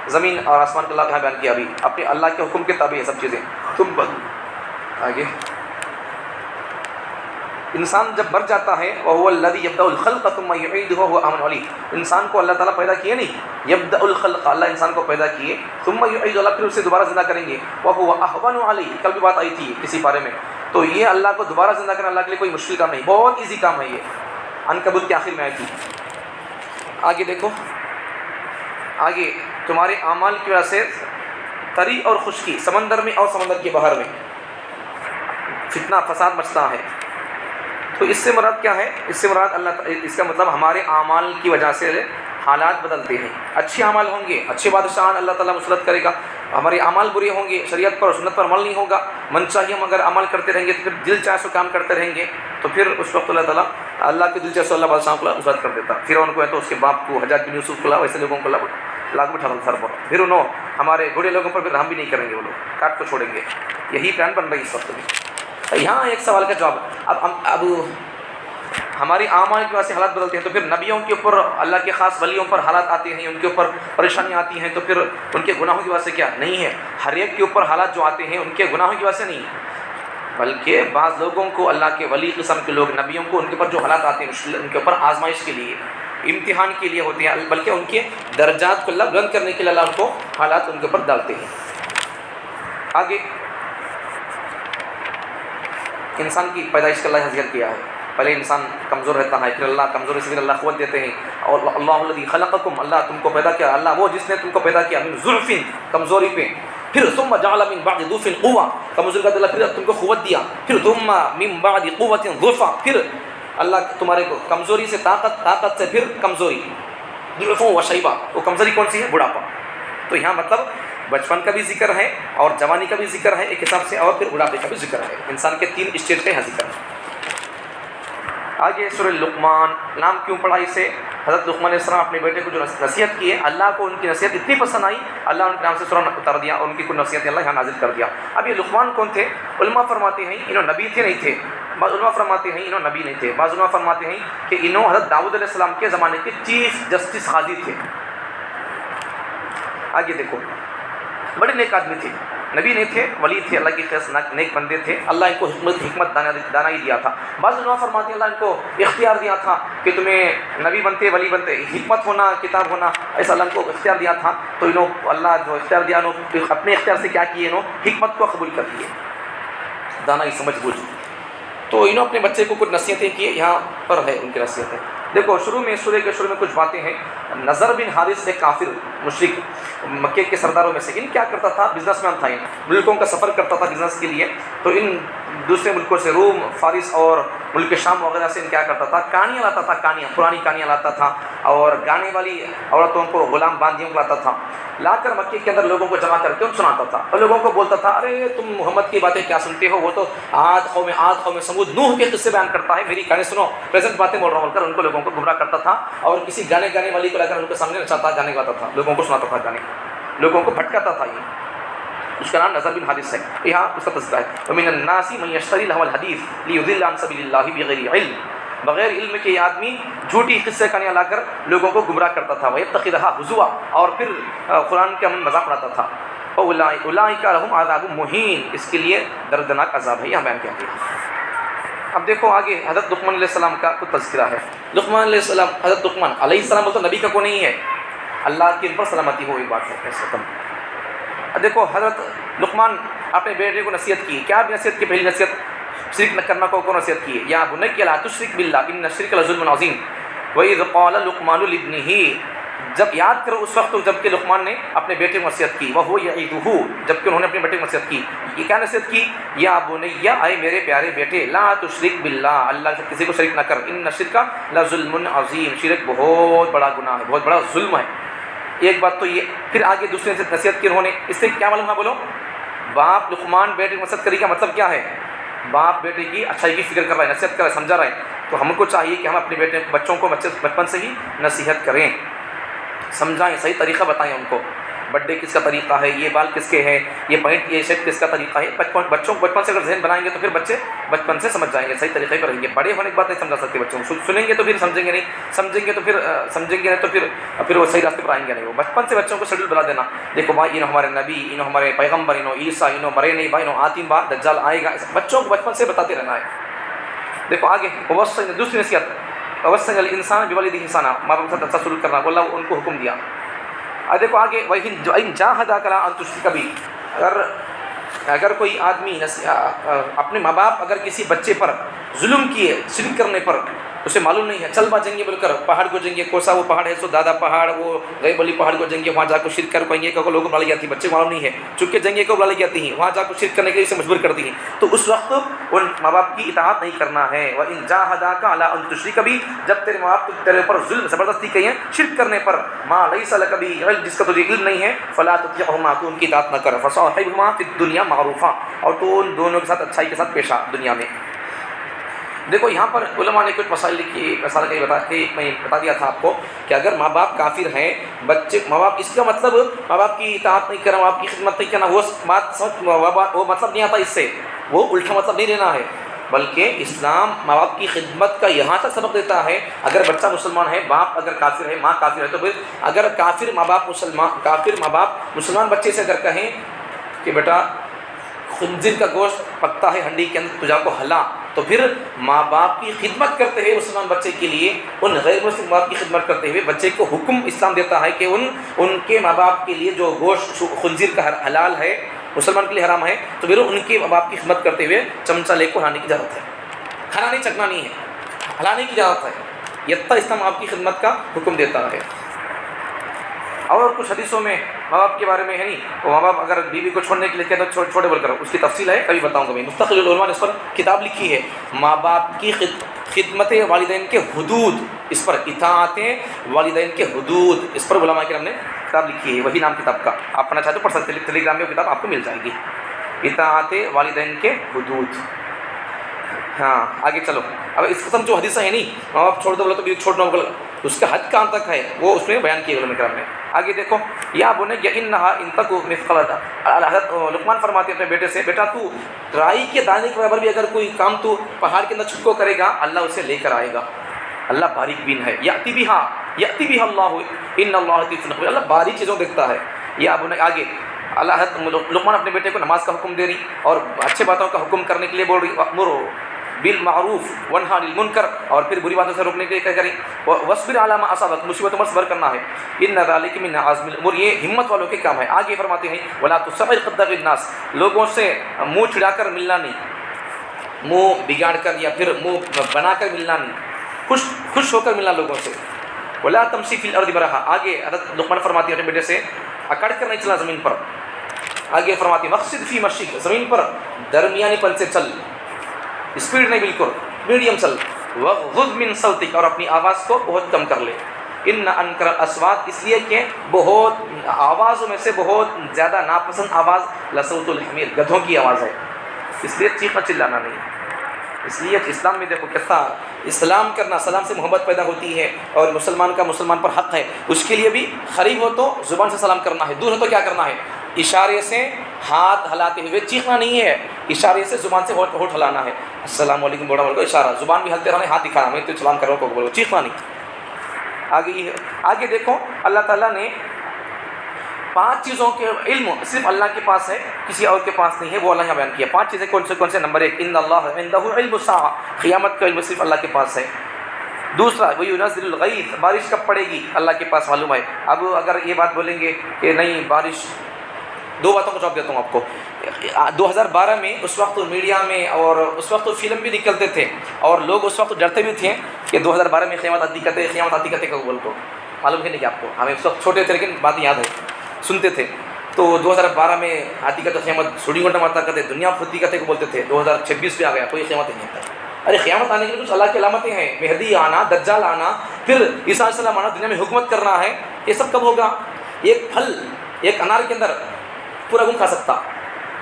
زمین اور آسمان کو اللہ یہاں بیان کیا، ابھی اپنے اللہ کے حکم کے تابع یہ سب چیزیں۔ تم آگے انسان جب مر جاتا ہے، وهو الذي يبدأ الخلق ثم يعيده وهو أهون عليه، انسان کو اللہ تعالیٰ پیدا کیے نہیں، يبدأ الخلق، اللہ انسان کو پیدا کیے، ثم يعيده، اللہ پھر اسے دوبارہ زندہ کریں گے، وهو أهون عليه، کل بھی بات آئی تھی کسی بارے میں، تو یہ اللہ کو دوبارہ زندہ کرنا اللہ کے لیے کوئی مشکل کام نہیں، بہت ایزی کام ہے یہ، عنکبوت کے آخر میں آئی تھی۔ آگے دیکھو، آگے تمہارے اعمال کی وجہ سے تری اور خشکی، سمندر میں اور سمندر کے باہر میں فتنہ فساد مچتا ہے، تو اس سے مراد کیا ہے؟ اس سے مراد اللہ، اس کا مطلب ہمارے اعمال کی وجہ سے حالات بدلتے ہیں، اچھے اعمال ہوں گے اچھے بادشاہان اللہ تعالیٰ مسلط کرے گا، ہمارے اعمال برے ہوں گے شریعت پر اور سنت پر عمل نہیں ہوگا، من چاہیے ہم اگر عمل کرتے رہیں گے تو پھر دل چاہے سو کام کرتے رہیں گے، تو پھر اس وقت اللہ تعالیٰ اللہ کے دل چاہے سو اللہ بادشاہوں کو مسلط کر دیتا، پھر ان کو ہے تو اس کے باپ کو حجاج بن یوسف کو ویسے لوگوں کو لاگو بٹھا سر پر، پھر انہوں ہمارے بڑے لوگوں پر پھر رحم بھی نہیں کریں گے، وہ لوگ کاٹ کو چھوڑیں گے، یہی پلان بن رہی اس وقت میں۔ یہاں ایک سوال کا جواب، اب ہماری اعمال کی وجہ سے حالات بدلتے ہیں، تو پھر نبیوں کے اوپر اللہ کے خاص ولیوں پر حالات آتے ہیں، ان کے اوپر پریشانیاں آتی ہیں، تو پھر ان کے گناہوں کی وجہ سے کیا نہیں ہے؟ ہر ایک کے اوپر حالات جو آتے ہیں ان کے گناہوں کی وجہ سے نہیں، بلکہ بعض لوگوں کو اللہ کے ولی قسم کے لوگ نبیوں کو ان کے اوپر جو حالات آتے ہیں ان کے اوپر آزمائش کے لیے، امتحان کے لیے ہوتے ہیں، بلکہ ان کے درجات کو اللہ بلند کرنے کے لیے اللہ ان کو حالات ان کے اوپر ڈالتے ہیں۔ آگے انسان کی پیدائش کا اللہ نے ذکر کیا ہے، پہلے انسان کمزور رہتا ہے، پھر اللہ کمزوری سے پھر اللہ قوت دیتے ہیں، اور اللہ الذی خلقکم، اللہ تم کو پیدا کیا، اللہ وہ جس نے تم کو پیدا کیا، من ضعف، کمزوری پہ، پھر ثم جعل من بعد ضعف قوة، کمزوری کا اللہ پھر تم کو قوت دیا، پھر ثم من بعد قوة ضعفا، پھر اللہ تمہارے کو کمزوری سے طاقت سے پھر کمزوری، ضعف و شیبہ، وہ کمزوری کون سی ہے؟ بڑھاپا. تو یہاں مطلب بچپن کا بھی ذکر ہے اور جوانی کا بھی ذکر ہے ایک حساب سے، اور پھر بڑھاپے کا بھی ذکر ہے. انسان کے 3 اسٹیج کا یہاں ذکر ہے. آگے سورہ لقمان. نام کیوں پڑھا اسے؟ حضرت لقمان علیہ السلام اپنے بیٹے کو جو نصیحت کی ہے، اللہ کو ان کی نصیحت اتنی پسند آئی، اللہ ان کے نام سے سورہ اتار دیا اور ان کی کچھ نصیحتیں اللہ یہاں نازل کر دیا. اب یہ لقمان کون تھے؟ علماء فرماتے ہیں انہوں نبی تھے نہیں تھے، بعض علماء فرماتے ہیں انہوں نبی نہیں تھے، بعض علماء فرماتے ہیں کہ انہوں حضرت داؤد علیہ السلام کے زمانے کے چیف جسٹس قاضی تھے. آگے دیکھو، بڑے نیک آدمی تھے، نبی نہیں تھے، ولی تھے، اللہ کی نیک بندے تھے. اللہ ان کو حکمت دانائی دیا تھا. بعض علماء فرماتے ہیں اللہ ان کو اختیار دیا تھا کہ تمہیں نبی بنتے ولی بنتے، حکمت ہونا کتاب ہونا ایسا اللہ ان کو اختیار دیا تھا. تو انہوں اللہ جو اختیار دیا انہوں اپنے اختیار سے کیا کیے، انہوں حکمت کو قبول کر لیے، دانائی سمجھ بوجھ. تو انہوں اپنے بچے کو کچھ نصیحتیں کیے، یہاں پر ہے ان کی نصیحتیں. دیکھو شروع میں سورہ کے شروع میں کچھ باتیں ہیں. نضر بن حارث ایک کافر مشرک مکے کے سرداروں میں سے، ان کیا کرتا تھا؟ بزنس مین تھا، ان ملکوں کا سفر کرتا تھا بزنس کے لیے. تو ان دوسرے ملکوں سے روم، فارس اور ملک شام وغیرہ سے ان کیا کرتا تھا؟ کہانیاں لاتا تھا، کہانیاں، پرانی کہانیاں لاتا تھا اور گانے والی عورتوں کو، غلام باندیوں کو لاتا تھا، لا کر مکے کے اندر لوگوں کو جمع کر کے ان سناتا تھا اور لوگوں کو بولتا تھا ارے تم محمد کی باتیں کیا سنتے ہو، وہ تو عاد قوم سمود نوح کے قصے بیان کرتا ہے، میری کہانی سنو، پریزنٹ باتیں بول رہا ہوں کر ان کو لوگوں کو گمراہ کرتا تھا. اور کسی گانے والی کو لا کر ان کے سامنے نچاتا، گانے گاتا تھا، لوگوں کو سناتا تھا گانے، لوگوں کو بھٹکاتا تھا. یہ اس کا نام نضر بن حارث ہے. یہاں اس کا تذکرہ ہے. وَمِنَ النَّاسِ مَن يَشْتَرِي لَهْوَ الْحَدِيثِ لِيُضِلَّ عَن سَبِيلِ اللَّهِ بِغَيْرِ عِلْمٍ. بغیر علم کے یہ آدمی جھوٹی قصے کہانیاں لا کر لوگوں کو گمراہ کرتا تھا. وَيَتَّخِذُهَا هُزُوًا، اور پھر قرآن کے مذاق اڑاتا تھا. أُولَٰئِكَ لَهُمْ عَذَابٌ مُهِينٌ، اس کے لیے دردناک عذاب ہے. یہاں بیان کیا ہے. اب دیکھو آگے حضرت لقمان علیہ السلام کا کچھ تذکرہ ہے. لقمان علیہ السلام، حضرت لقمان علیہ السلام تو نبی کا کوئی نہیں ہے، اللہ کی ان پر سلامتی ہو، ایک بات ہے ایسا کم. دیکھو حضرت لقمان اپنے بیٹے کو نصیحت کی. کیا نصیحت کی؟ پہلی نصیحت شرک نہ کرنا کو نصیحت کی. یا بنی لا تشرک باللہ ان الشرک لظلم عظیم. وَإِذْ قَالَ لُقْمَانُ لِابْنِهِ، جب یاد کرو اس وقت جب کہ لقمان نے اپنے بیٹے کو نصیحت کی. وَهُوَ يَعِظُهُ، جب کہ انہوں نے اپنے بیٹے کو نصیحت کی. یہ کیا نصیحت کی؟ یا بنی، اے میرے پیارے بیٹے، لا تشرک باللہ، اللہ سے کسی کو شریک نہ کر. ان الشرک لظلم عظیم، شرک بہت بڑا گناہ ہے، بہت بڑا ظلم ہے. ایک بات تو یہ. پھر آگے دوسرے سے نصیحت کی انہوں نے. اس سے کیا معلوم ہے؟ بولو. باپ لقمان بیٹے کو نصیحت کری کا مطلب کیا ہے؟ باپ بیٹے کی اچھائی کی فکر کر رہا ہے، نصیحت کر رہا ہے، سمجھا رہا ہے. تو ہم کو چاہیے کہ ہم اپنے بچوں کو بچپن سے ہی نصیحت کریں، سمجھائیں، صحیح طریقہ بتائیں ان کو. برتھ ڈے کس کا طریقہ ہے، یہ بال کس کے ہیں، یہ پینٹ یہ شرٹ کس کا طریقہ ہے. بچوں کو بچپن سے اگر ذہن بنائیں گے تو پھر بچے بچپن سے سمجھ جائیں گے، صحیح طریقے پر رہیں گے. بڑے ہونے کے بعد نہیں سمجھا سکتے بچوں کو. سنیں گے تو پھر سمجھیں گے نہیں، سمجھیں گے تو پھر وہ صحیح راستے پر آئیں گے نہیں. وہ بچپن سے بچوں کو شیڈول بنا دینا. دیکھو بھائی انہوں ہمارے نبی، انہوں ہمارے پیغمبر، انہوں عیسیٰ، انہوں مرے نہیں بھائی، انہوں آتم با دجال آئے گا. بچوں کو بچپن سے بتاتے رہنا ہے. دیکھو آگے دوسری نصیحت، وَوَصَّيْنَا الْإِنسَانَ بِوَالِدِيهِ إِحْسَانًا، ماں باپ کے ساتھ اچھا سلوک کرنا، اللہ ان کو حکم دیا. دیکھو آگے وَإِن جَاهَدَاكَ عَلَىٰ أَن تُشْرِكَ بِي، اگر کوئی آدمی اپنے ماں باپ اگر کسی بچے پر ظلم کیے، شرک کرنے پر، اسے معلوم نہیں ہے، چل با جائیں گے بول کر پہاڑ کو جائیں گے، کوسا وہ پہاڑ ہے سو دادا پہاڑ، وہ غیب علی پہاڑ کو جائیں گے، وہاں جا کر شرک کر پائیں گے، لوگوں بلا جاتی ہیں، بچے معلوم نہیں ہے، چونکہ جنگیں کو بلا جاتی ہیں، وہاں جا کر شرک کرنے کے لیے اسے مجبور کرتی ہیں. تو اس وقت ان ماں باپ کی اطاعت نہیں کرنا ہے. وَإِن جَاهَدَاكَ عَلَىٰ أَن تُشْرِكَ بِي، جب تیرے ماں باپ تیرے اوپر ظلم زبردستی کہیں شرک کرنے پر، مَا لَيْسَ لَكَ بِهِ عِلْمٌ، جس کا تجھے علم نہیں ہے، فَلَا تُطِعْهُمَا، تو ان کی اطاعت نہ کر. فَصَاحِبْهُمَا فِي الدُّنْيَا مَعْرُوفًا، اور تو ان دونوں کے ساتھ اچھائی کے ساتھ پیش آ دنیا میں. دیکھو یہاں پر علماء نے کچھ مسائل میں بتا دیا تھا آپ کو کہ اگر ماں باپ کافر ہیں، بچے ماں باپ، اس کا مطلب ماں باپ کی اطاعت نہیں کرنا، ماں باپ کی خدمت نہیں کرنا، وہ مطلب نہیں آتا اس سے، وہ الٹا مطلب نہیں لینا ہے. بلکہ اسلام ماں باپ کی خدمت کا یہاں تک سبق دیتا ہے. اگر بچہ مسلمان ہے، باپ اگر کافر ہے، ماں کافر ہے، تو پھر اگر کافر ماں باپ مسلمان بچے سے اگر کہیں کہ بیٹا خنزیر کا گوشت پکتا ہے ہنڈی کے اندر، تجھا کو ہلا، تو پھر ماں باپ کی خدمت کرتے ہوئے مسلمان بچے کے لیے، ان غیر مسلم ماں باپ کی خدمت کرتے ہوئے بچے کو حکم اسلام دیتا ہے کہ ان کے ماں باپ کے لیے جو گوشت خنزیر کا حلال ہے، مسلمان کے لیے حرام ہے، تو پھر ان کے ماں باپ کی خدمت کرتے ہوئے چمچہ لے کو ہلانے کی اجازت ہے. کھانا نہیں چکنا نہیں ہے، ہلانے کی اجازت ہے. یہ اسلام آپ کی خدمت کا حکم دیتا ہے. اور کچھ حدیثوں میں ماں باپ کے بارے میں ہے نہیں، وہ ماں باپ اگر بیوی کو چھوڑنے کے لیے کہتے ہیں چھوٹے بول کر، اس کی تفصیل ہے کبھی بتاؤں گا میں، مستقل علماء نے اس پر کتاب لکھی ہے، ماں باپ کی خدمت والدین کے حدود، اس پر اطاعت والدین کے حدود، اس پر علماء کرام نے کتاب لکھی ہے، وہی نام کتاب کا، آپ پڑھنا چاہتے ہو پڑھ سکتے ہیں، ٹیلی گرام میں وہ کتاب آپ کو مل جائے گی، اطاعت والدین کے حدود۔ ہاں آگے چلو، اب اس قسم جو حدیث ہے نہیں، ماں باپ چھوڑ دو بولے تو بھی چھوڑنا ہوگا، اس کا حد کہاں تک ہے وہ اس میں بیان کیے علماء کرام نے۔ آگے دیکھو، یا بنی انہا ان تک مثقال، حضرت لقمان فرماتے ہیں اپنے بیٹے سے، بیٹا تو رائی کے دانے کے برابر بھی اگر کوئی کام تو پہاڑ کے اندر چھٹکو کرے گا، اللہ اسے لے کر آئے گا، اللہ باریک بین ہے، یاتی بھی اللہ ان اللہ لطیف خبیر، اللہ باریک چیزوں دیکھتا ہے۔ یا بنی، آگے اللہ حضرت لقمان اپنے بیٹے کو نماز کا حکم دے رہی اور اچھے باتوں کا حکم کرنے کے لیے بول رہی، وأمر بالمعروف وانہا عن المنکر، اور پھر بری باتوں سے روکنے کے لیے کیا کریں، واصبر علی ما اصابک، مصیبتوں پر صبر کرنا ہے، ان ذلک من عزم الامور، یہ ہمت والوں کے کام ہے۔ آگے فرماتے ہیں ولا تصعر خدک للناس، لوگوں سے منہ چھڑا کر ملنا نہیں، منہ بگاڑ کر یا پھر منہ بنا کر ملنا نہیں، خوش ہو کر ملنا لوگوں سے، ولا تمشی فی الارض مرحا، آگے حضرت لقمان فرماتی ہے اپنے بیٹے سے اکڑ کر نہیں چلا زمین پر، آگے فرماتی ہے مقصد فی مشیک، زمین پر درمیانی پن سے چل، اسپیڈ نہیں، بالکل میڈیم چل، وغض من صوتک، اور اپنی آواز کو بہت کم کر لے، ان انکر الاصوات، اس لیے کہ بہت آوازوں میں سے بہت زیادہ ناپسند آواز لصوت الحمیر، گدھوں کی آواز ہے، اس لیے چیخنا چلانا نہیں۔ اس لیے اسلام میں دیکھو کیسا اسلام کرنا، سلام سے محبت پیدا ہوتی ہے، اور مسلمان کا مسلمان پر حق ہے، اس کے لیے بھی قریب ہو تو زبان سے سلام کرنا ہے، دور ہو تو کیا کرنا ہے، اشارے سے ہاتھ ہلاتے ہوئے، چیخنا نہیں ہے، اشارے سے زبان سے ہونٹ ہلانا ہے، السلام علیکم بولا بول کو اشارہ، زبان بھی ہلتے رہنا ہے، ہاتھ دکھانا، میں تو سلام کروں کو بولو، چیخنا نہیں۔ آگے دیکھو اللہ تعالیٰ نے 5 چیزوں کے علم صرف اللہ کے پاس ہے، کسی اور کے پاس نہیں ہے، وہ اللہ نے بیان کیا۔ 5 چیزیں کون سے؟ نمبر 1 ان اللہ عندہ علم الساعہ، قیامت کا علم صرف اللہ کے پاس ہے۔ دوسرا وَيُنَزِّلُ الْغَيْثَ، بارش کب پڑے گی اللہ کے پاس معلوم ہے۔ اب اگر یہ بات بولیں گے کہ نہیں بارش، 2 باتوں کا جواب دیتا ہوں آپ کو۔ 2012 میں اس وقت میڈیا میں اور اس وقت فلم بھی نکلتے تھے، اور لوگ اس وقت ڈرتے بھی تھے کہ 2012 میں قیامت آتی کہتے بول کو، معلوم ہے نہیں کہ آپ کو، ہمیں اس وقت چھوٹے تھے لیکن بات یاد ہے، سنتے تھے۔ تو 2012 میں آتی کا قیامت سوڑی گھنٹہ مارتا کرتے، دنیا پھوتی کرتے کو بولتے تھے، 2026 پہ آ گیا، کوئی قیامت نہیں آتا۔ ارے قیامت آنے کے لیے کچھ اللہ کی علامتیں ہیں، مہدی آنا، دجال آنا، پھر عیسیٰ علیہ السلام آنا، دنیا میں حکومت کرنا ہے، یہ سب کب ہوگا؟ ایک پھل، ایک انار کے اندر پورا گم کھا سکتا،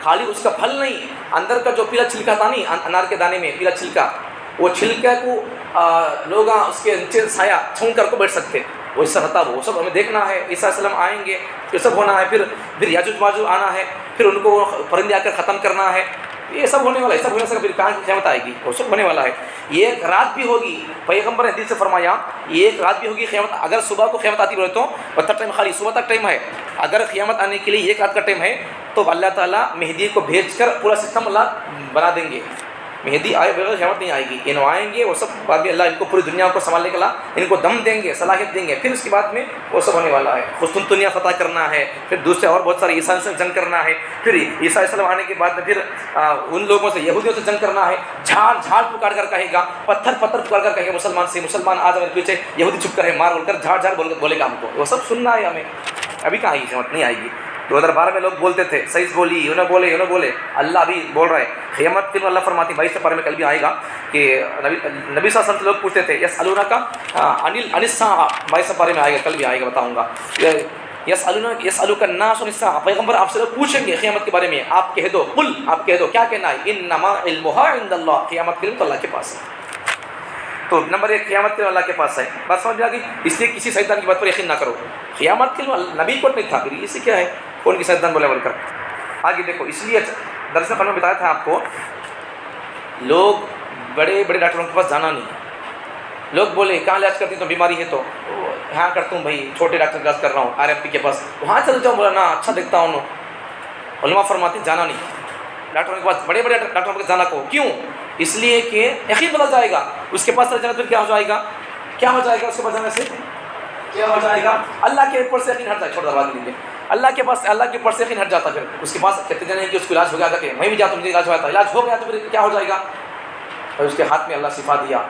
خالی اس کا پھل نہیں، اندر کا جو پیلا چھلکا تھا نہیں، انار کے دانے میں پیلا چھلکا، وہ چھلکا کو لوگ اس کے نیچے سایہ چھون کر کو بیٹھ سکتے، ویسا ہوتا، وہ سب ہمیں دیکھنا ہے۔ عیسیٰ علیہ السلام آئیں گے، یہ سب ہونا ہے، پھر یاجوج ماجوج آنا ہے، پھر ان کو پرندے آ کر ختم کرنا ہے، یہ سب ہونے والا ہے، سب ہونے سے پھر کہاں کی قیامت آئے گی، وہ سب ہونے والا ہے۔ یہ ایک رات بھی ہوگی، پیغمبر نے حدیث سے فرمایا یہ ایک رات بھی ہوگی قیامت، اگر صبح کو قیامت آتی بولے تو وقت ٹائم خالی صبح تک ٹائم ہے، اگر قیامت آنے کے لیے ایک رات کا ٹائم ہے تو اللہ تعالیٰ مہدی کو بھیج کر پورا سسٹم اللہ بنا دیں گے، مہدی آئے بغیر قیامت نہیں آئے گی، انہوں آئیں گے وہ سب، بعد میں اللہ ان کو پوری دنیا کو سنبھالنے کے اللہ ان کو دم دیں گے، صلاحیت دیں گے، پھر اس کے بعد میں وہ سب ہونے والا ہے، قسطنطنیہ فتح کرنا ہے، پھر دوسرے اور بہت سارے عیسائیوں سے جنگ کرنا ہے، پھر عیسیٰ علیہ السلام آنے کے بعد میں پھر ان لوگوں سے یہودیوں سے جنگ کرنا ہے، جھاڑ پکار کر کہے گا، پتھر پکار کر کہے گا مسلمان سے، مسلمان آج ہمارے پیچھے، یہودی چھپ کر ہے مار بول کر جھاڑ بولے گا ہم کو، وہ سب سننا ہے ہمیں، ابھی کہاں قیامت نہیں آئے گی۔ 2012 میں لوگ بولتے تھے، صحیح بولی، انہوں بولے، اللہ ابھی بول رہا ہے قیامت کے لیے، اللہ فرماتی 22 سے پارے میں کل بھی آئے گا کہ نبی صلی اللہ علیہ وسلم سے لوگ پوچھتے تھے یسألونک عن الساعہ، 22 پارے میں آئے گا، کل بھی آئے گا، بتاؤں گا، یسألک الناس عن الساعہ، پیغمبر آپ سے لوگ پوچھیں گے قیامت کے بارے میں، آپ کہہ دو، قل، آپ کہہ دو، کیا کہنا ہے، انما علمها عند اللہ، قیامت کے علم تو اللہ کے پاس ہے۔ تو نمبر 1 قیامت کے اللہ کے پاس ہے، بات سمجھ میں آ گئی، اس لیے کسی سائنسدان کی بات پر یقین نہ کرو، قیامت کے نبی کو نہیں تھا، پھر اس سے کیا ہے، کون کی سائنسدان بولے بول کر۔ آگے دیکھو، اس لیے درس میں بتایا تھا آپ کو، لوگ بڑے ڈاکٹروں کے پاس جانا نہیں، لوگ بولے کہاں علاج کرتی تو بیماری ہے تو ہاں کرتا ہوں بھائی، چھوٹے ڈاکٹر کا علاج کر رہا ہوں RMP کے پاس، وہاں چل جاؤ، بولا نا اچھا دیکھتا ہوں، علماء فرماتے جانا نہیں ڈاکٹروں کے پاس، بڑے ڈاکٹروں کے پاس جانا کو، کیوں؟ اس لیے کہ یقین بدل جائے گا، اس کے پاس جانا پھر کیا ہو جائے گا اس کے پاس جانے سے، کیا ہو جائے گا، اللہ کے اوپر سے یقین ہٹ جائے، چھوڑ بات لیجیے، اللہ کے اوپر سے یقین ہٹ جاتا، پھر اس کے پاس کہتے جانے کہ اس کو علاج ہو گیا کہ میں بھی جاتا ہوں، مجھے علاج ہوا تھا، علاج ہو گیا تو پھر کیا ہو جائے گا، اور اس کے ہاتھ میں اللہ شفا دیا،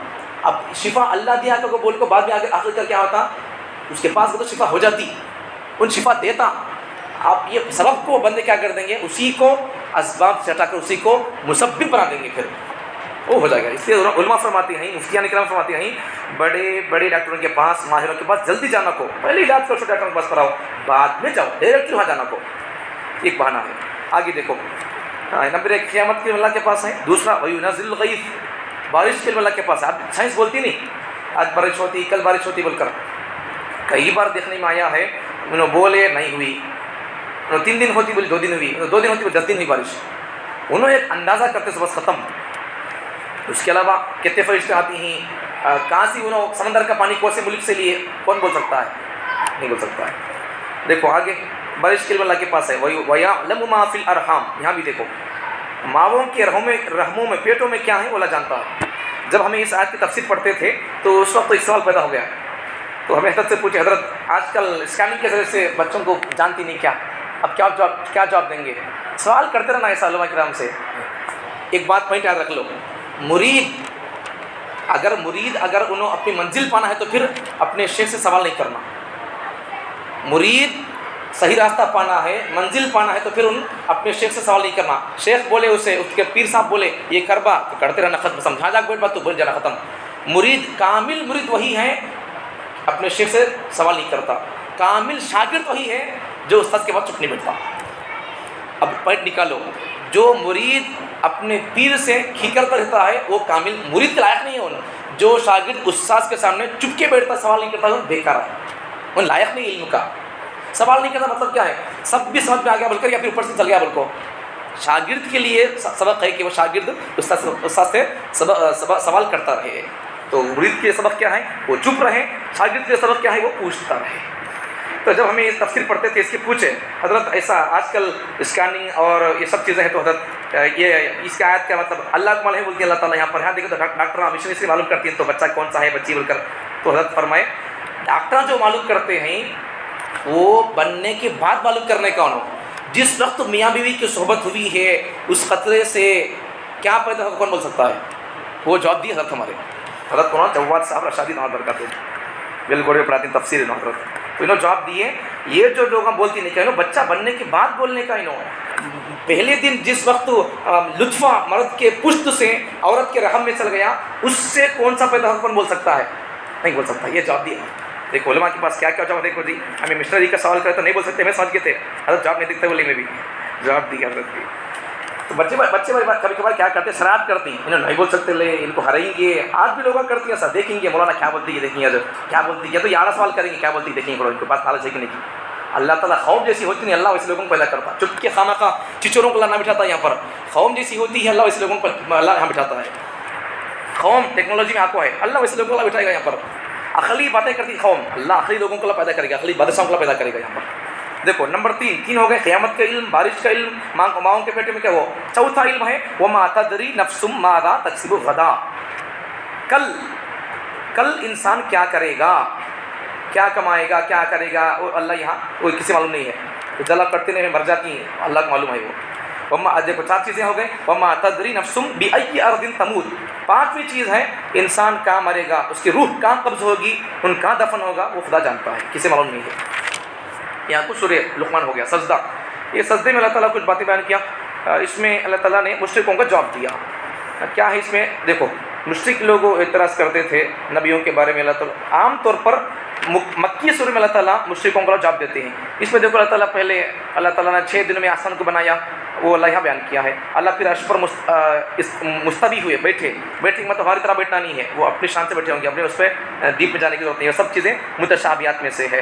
اب شفا اللہ دیا تو بول کو بعد میں آخر کر کیا ہوتا، اس کے پاس تو شفا ہو جاتی، ان شفا دیتا، آپ یہ سبب کو بندے کیا کر دیں گے، اسی کو اسباب سے ہٹا کر اسی کو مسبب بنا دیں گے، پھر وہ ہو جائے گا۔ اس لیے علماء فرماتے ہیں، مفتیان کرام فرماتے ہیں، بڑے بڑے ڈاکٹروں کے پاس، ماہروں کے پاس جلدی جانا کو، پہلے علاج کرو، چھوٹے ڈاکٹروں کے پاس کراؤ، بعد میں جاؤ، ڈائریکٹ وہاں جانا کو، ایک بہانہ ہے۔ آگے دیکھو، نمبر 1 قیامت کے اللہ کے پاس ہے، دوسرا وَيُنَزِّلُ الْغَيْثَ، بارش کے اللہ کے پاس ہے۔ اب سائنس بولتی نہیں آج بارش ہوتی، کل بارش ہوتی بول کر، کئی بار دیکھنے میں آیا ہے، انہوں بولے نہیں ہوئی، 3 دن ہوتی بولی 2 دن ہوئی، 2 دن ہوتی بولی 10 دن ہوئی بارش، انہوں ایک اندازہ کرتے سے بس ختم۔ اس کے علاوہ کتنے فرشتے آتی ہیں، کہاں سے انہوں سمندر کا پانی کون سے ملک سے لیے، کون بول سکتا ہے، نہیں بول سکتا ہے۔ دیکھو آگے، بارش کے اللہ کے پاس ہے، وَيَعْلَمُ مَا فِي الْأَرْحَامِ، یہاں بھی دیکھو ماؤں کے رحموں میں پیٹوں میں کیا ہے وہ اللہ جانتا ہے۔ جب ہمیں اس آیت کی تفسیر پڑھتے تھے تو اس وقت تو ایک سوال پیدا ہو گیا، تو ہمیں حضرت سے پوچھے، حضرت آج کل اسکیننگ کے ذریعے سے بچوں کو جانتی نہیں کیا، اب کیا جواب دیں گے؟ سوال کرتے رہنا ایسا علماء کرام سے۔ ایک بات پوائنٹ یاد رکھ لو، مرید اگر انہوں اپنی منزل پانا ہے تو پھر اپنے شیخ سے سوال نہیں کرنا۔ مرید صحیح راستہ پانا ہے، منزل پانا ہے تو پھر اپنے شیخ سے سوال نہیں کرنا۔ شیخ بولے اسے، اس کے پیر صاحب بولے یہ کربا تو کرتے رہنا، ختم، سمجھا جا کوئی بات تو بول جانا، ختم۔ مرید کامل مرید وہی ہے اپنے شیخ سے سوال نہیں کرتا، کامل شاگرد وہی ہے جو استاد کے بعد چپ نہیں بیٹھتا۔ اب پوائنٹ نکالو، جو مرید اپنے پیر سے کھیکرتا رہتا ہے وہ کامل مرید کے لائق نہیں ہے۔ جو شاگرد استاد کے سامنے چپ کے بیٹھتا سوال نہیں کرتا وہ بیکار ہے، وہ لائق نہیں علم کا۔ سوال نہیں کرتا مطلب کیا ہے، سب بھی سمجھ میں آ گیا بول کر یا پھر اوپر سے چل گیا بول کو۔ شاگرد کے لیے سبق ہے کہ وہ شاگرد استاد سے سوال کرتا رہے۔ تو مرید کے سبق کیا ہے، وہ چپ رہے، شاگرد کے سبق کیا ہے، وہ پوچھتا رہے۔ تو جب ہمیں یہ تفسیر پڑھتے تھے اس کے پوچھے حضرت ایسا آج کل اسکیننگ اور یہ سب چیزیں ہیں، تو حضرت یہ اس کی آیت کا مطلب اللہ کو معلوم ہے بولتی ہے اللہ تعالیٰ یہاں پر، یہاں دیکھو تو ڈاکٹر مشین سے معلوم کرتی ہیں تو بچہ کون سا ہے بچی بول کر، تو حضرت فرمائے ڈاکٹر جو معلوم کرتے ہیں وہ بننے کے بعد معلوم کرنے کا انہوں، جس وقت میاں بیوی کی صحبت ہوئی ہے اس خطرے سے کیا پیدا ہوگا کون بول سکتا ہے، وہ جواب دی حضرت ہمارے حضرت قرآن جواد صاحب رشادی نام برکات بالگوڑے پڑھاتی تفسیر انہوں حضرت، تو انہوں جواب دیے یہ جو لوگ ہم بولتی نہیں کہ انہوں بچہ بننے کے بعد بولنے کا، انہوں پہلے دن جس وقت لطفہ مرد کے پشت سے عورت کے رحم میں چل گیا اس سے کون سا پیدا ہوگا کون بول سکتا ہے، نہیں بول سکتا، یہ جواب دیا۔ دیکھو علماء کے پاس کیا کیا جواب، دیکھو جی ہمیں مشنری کا سوال کرے تو نہیں بول سکتے، میں سمجھ گئے تھے حضرت جواب نہیں دکھتے بولے میں بھی جواب دیا حضرت بھی۔ تو بچے کبھی کبھار کیا کرتے ہیں، شرارت کرتی ہیں، انہوں نہیں بول سکتے، لے ان کو ہرائیں گے، آج بھی لوگ کرتی ہیں ایسا، دیکھیں گے مولانا کیا بولتی ہے، دیکھیں گے حضرت کیا بولتی ہے، تو یہ 8 سوال کریں گے کیا بولتی ہے، دیکھیں گے ان کے پاس نالج ہے کہ نہیں کی۔ اللہ تعالیٰ قوم جیسی ہوتی نہیں، اللہ ویسے لوگوں کو پیدا کرتا، چپ کے خانہ کا چچوروں کو اللہ نہ بٹھاتا یہاں پر، قوم جیسی ہوتی ہے اللہ ویسے لوگوں کو اللہ یہاں بٹھاتا ہے۔ قوم ٹیکنالوجی میں آکو ہے، اللہ ویسے لوگوں کو اللہ بٹھائے گا یہاں پر۔ عقلی باتیں کرتی قوم، اللہ عقلی لوگوں کو اللہ پیدا کرے گا، عقلی بادشاہوں کو اللہ پیدا کرے گا یہاں پر۔ دیکھو نمبر 3 ہو گئے، قیامت کا علم، بارش کا علم، ماؤں کے پیٹے میں کیا ہو۔ چوتھا علم ہے وما تدری نفس ماذا تکسب غدا، کل انسان کیا کرے گا، کیا کمائے گا، کیا کرے گا، اور اللہ یہاں وہ کسی معلوم نہیں ہے، جلا کرتے نہیں مر جاتی ہیں، اللہ کو معلوم ہے وہ۔ وما دیکھو 4 چیزیں ہو گئے، وما تدری نفس بأی ارض تموت، 5ویں چیز ہے انسان کہاں مرے گا، اس کی روح کہاں قبض ہوگی، ان کہاں دفن ہوگا وہ خدا جانتا ہے، کسی معلوم نہیں ہے۔ یہاں کچھ سورہ لقمان ہو گیا سجدہ، یہ سجدے میں اللہ تعالیٰ کچھ باتیں بیان کیا، اس میں اللہ تعالیٰ نے مشرکوں کا جواب دیا۔ کیا ہے اس میں، دیکھو مشرک لوگ اعتراض کرتے تھے نبیوں کے بارے میں، اللہ تعالیٰ عام طور پر مکی سورہ میں اللہ تعالیٰ مشرکوں کا جواب دیتے ہیں۔ اس میں دیکھو اللہ تعالیٰ پہلے اللہ تعالیٰ نے 6 دنوں میں آسمان کو بنایا، وہ اللہ یہاں بیان کیا ہے۔ اللہ پھر عرش پر مستوی ہوئے، بیٹھے مطلب ہماری طرح بیٹھنا نہیں ہے، وہ اپنی شان سے بیٹھے ہوں گے، اپنے اس پہ ڈیپ میں جانے کی ضرورت نہیں ہے، سب چیزیں متشابہات میں سے ہے۔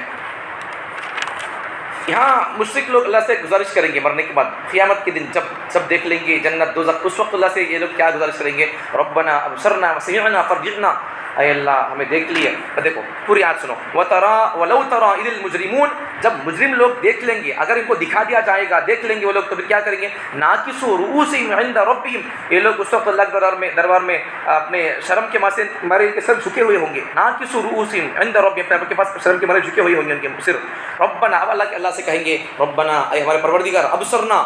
یہاں مشرک لوگ اللہ سے گزارش کریں گے مرنے کے بعد، قیامت کے دن جب سب دیکھ لیں گے جنت دوزخ، اس وقت اللہ سے یہ لوگ کیا گزارش کریں گے، ربنا ابصرنا وسمعنا فرجعنا، اے اللہ ہمیں دیکھ لیے۔ دیکھو پوری آیت سنو، وَلَوْ تَرَىٰ إِذِ الْمُجْرِمُونَ، جب مجرم لوگ دیکھ لیں گے، اگر ان کو دکھا دیا جائے گا، دیکھ لیں گے وہ لوگ، تو پھر کیا کریں گے، ناکسوا رؤوسہم عند ربہم، یہ لوگ اس وقت اللہ کے دربار میں اپنے شرم کے مارے ان کے سر جھکے ہوئے ہوں گے، ناکسوا رؤوسہم عند ربہم، اپنے کے پاس شرم کے مارے جھکے ہوئے ہوں گے ان کے سر، ربنا، اب اللہ سے کہیں گے ربنا، اے ہمارے پروردگار، ابصرنا،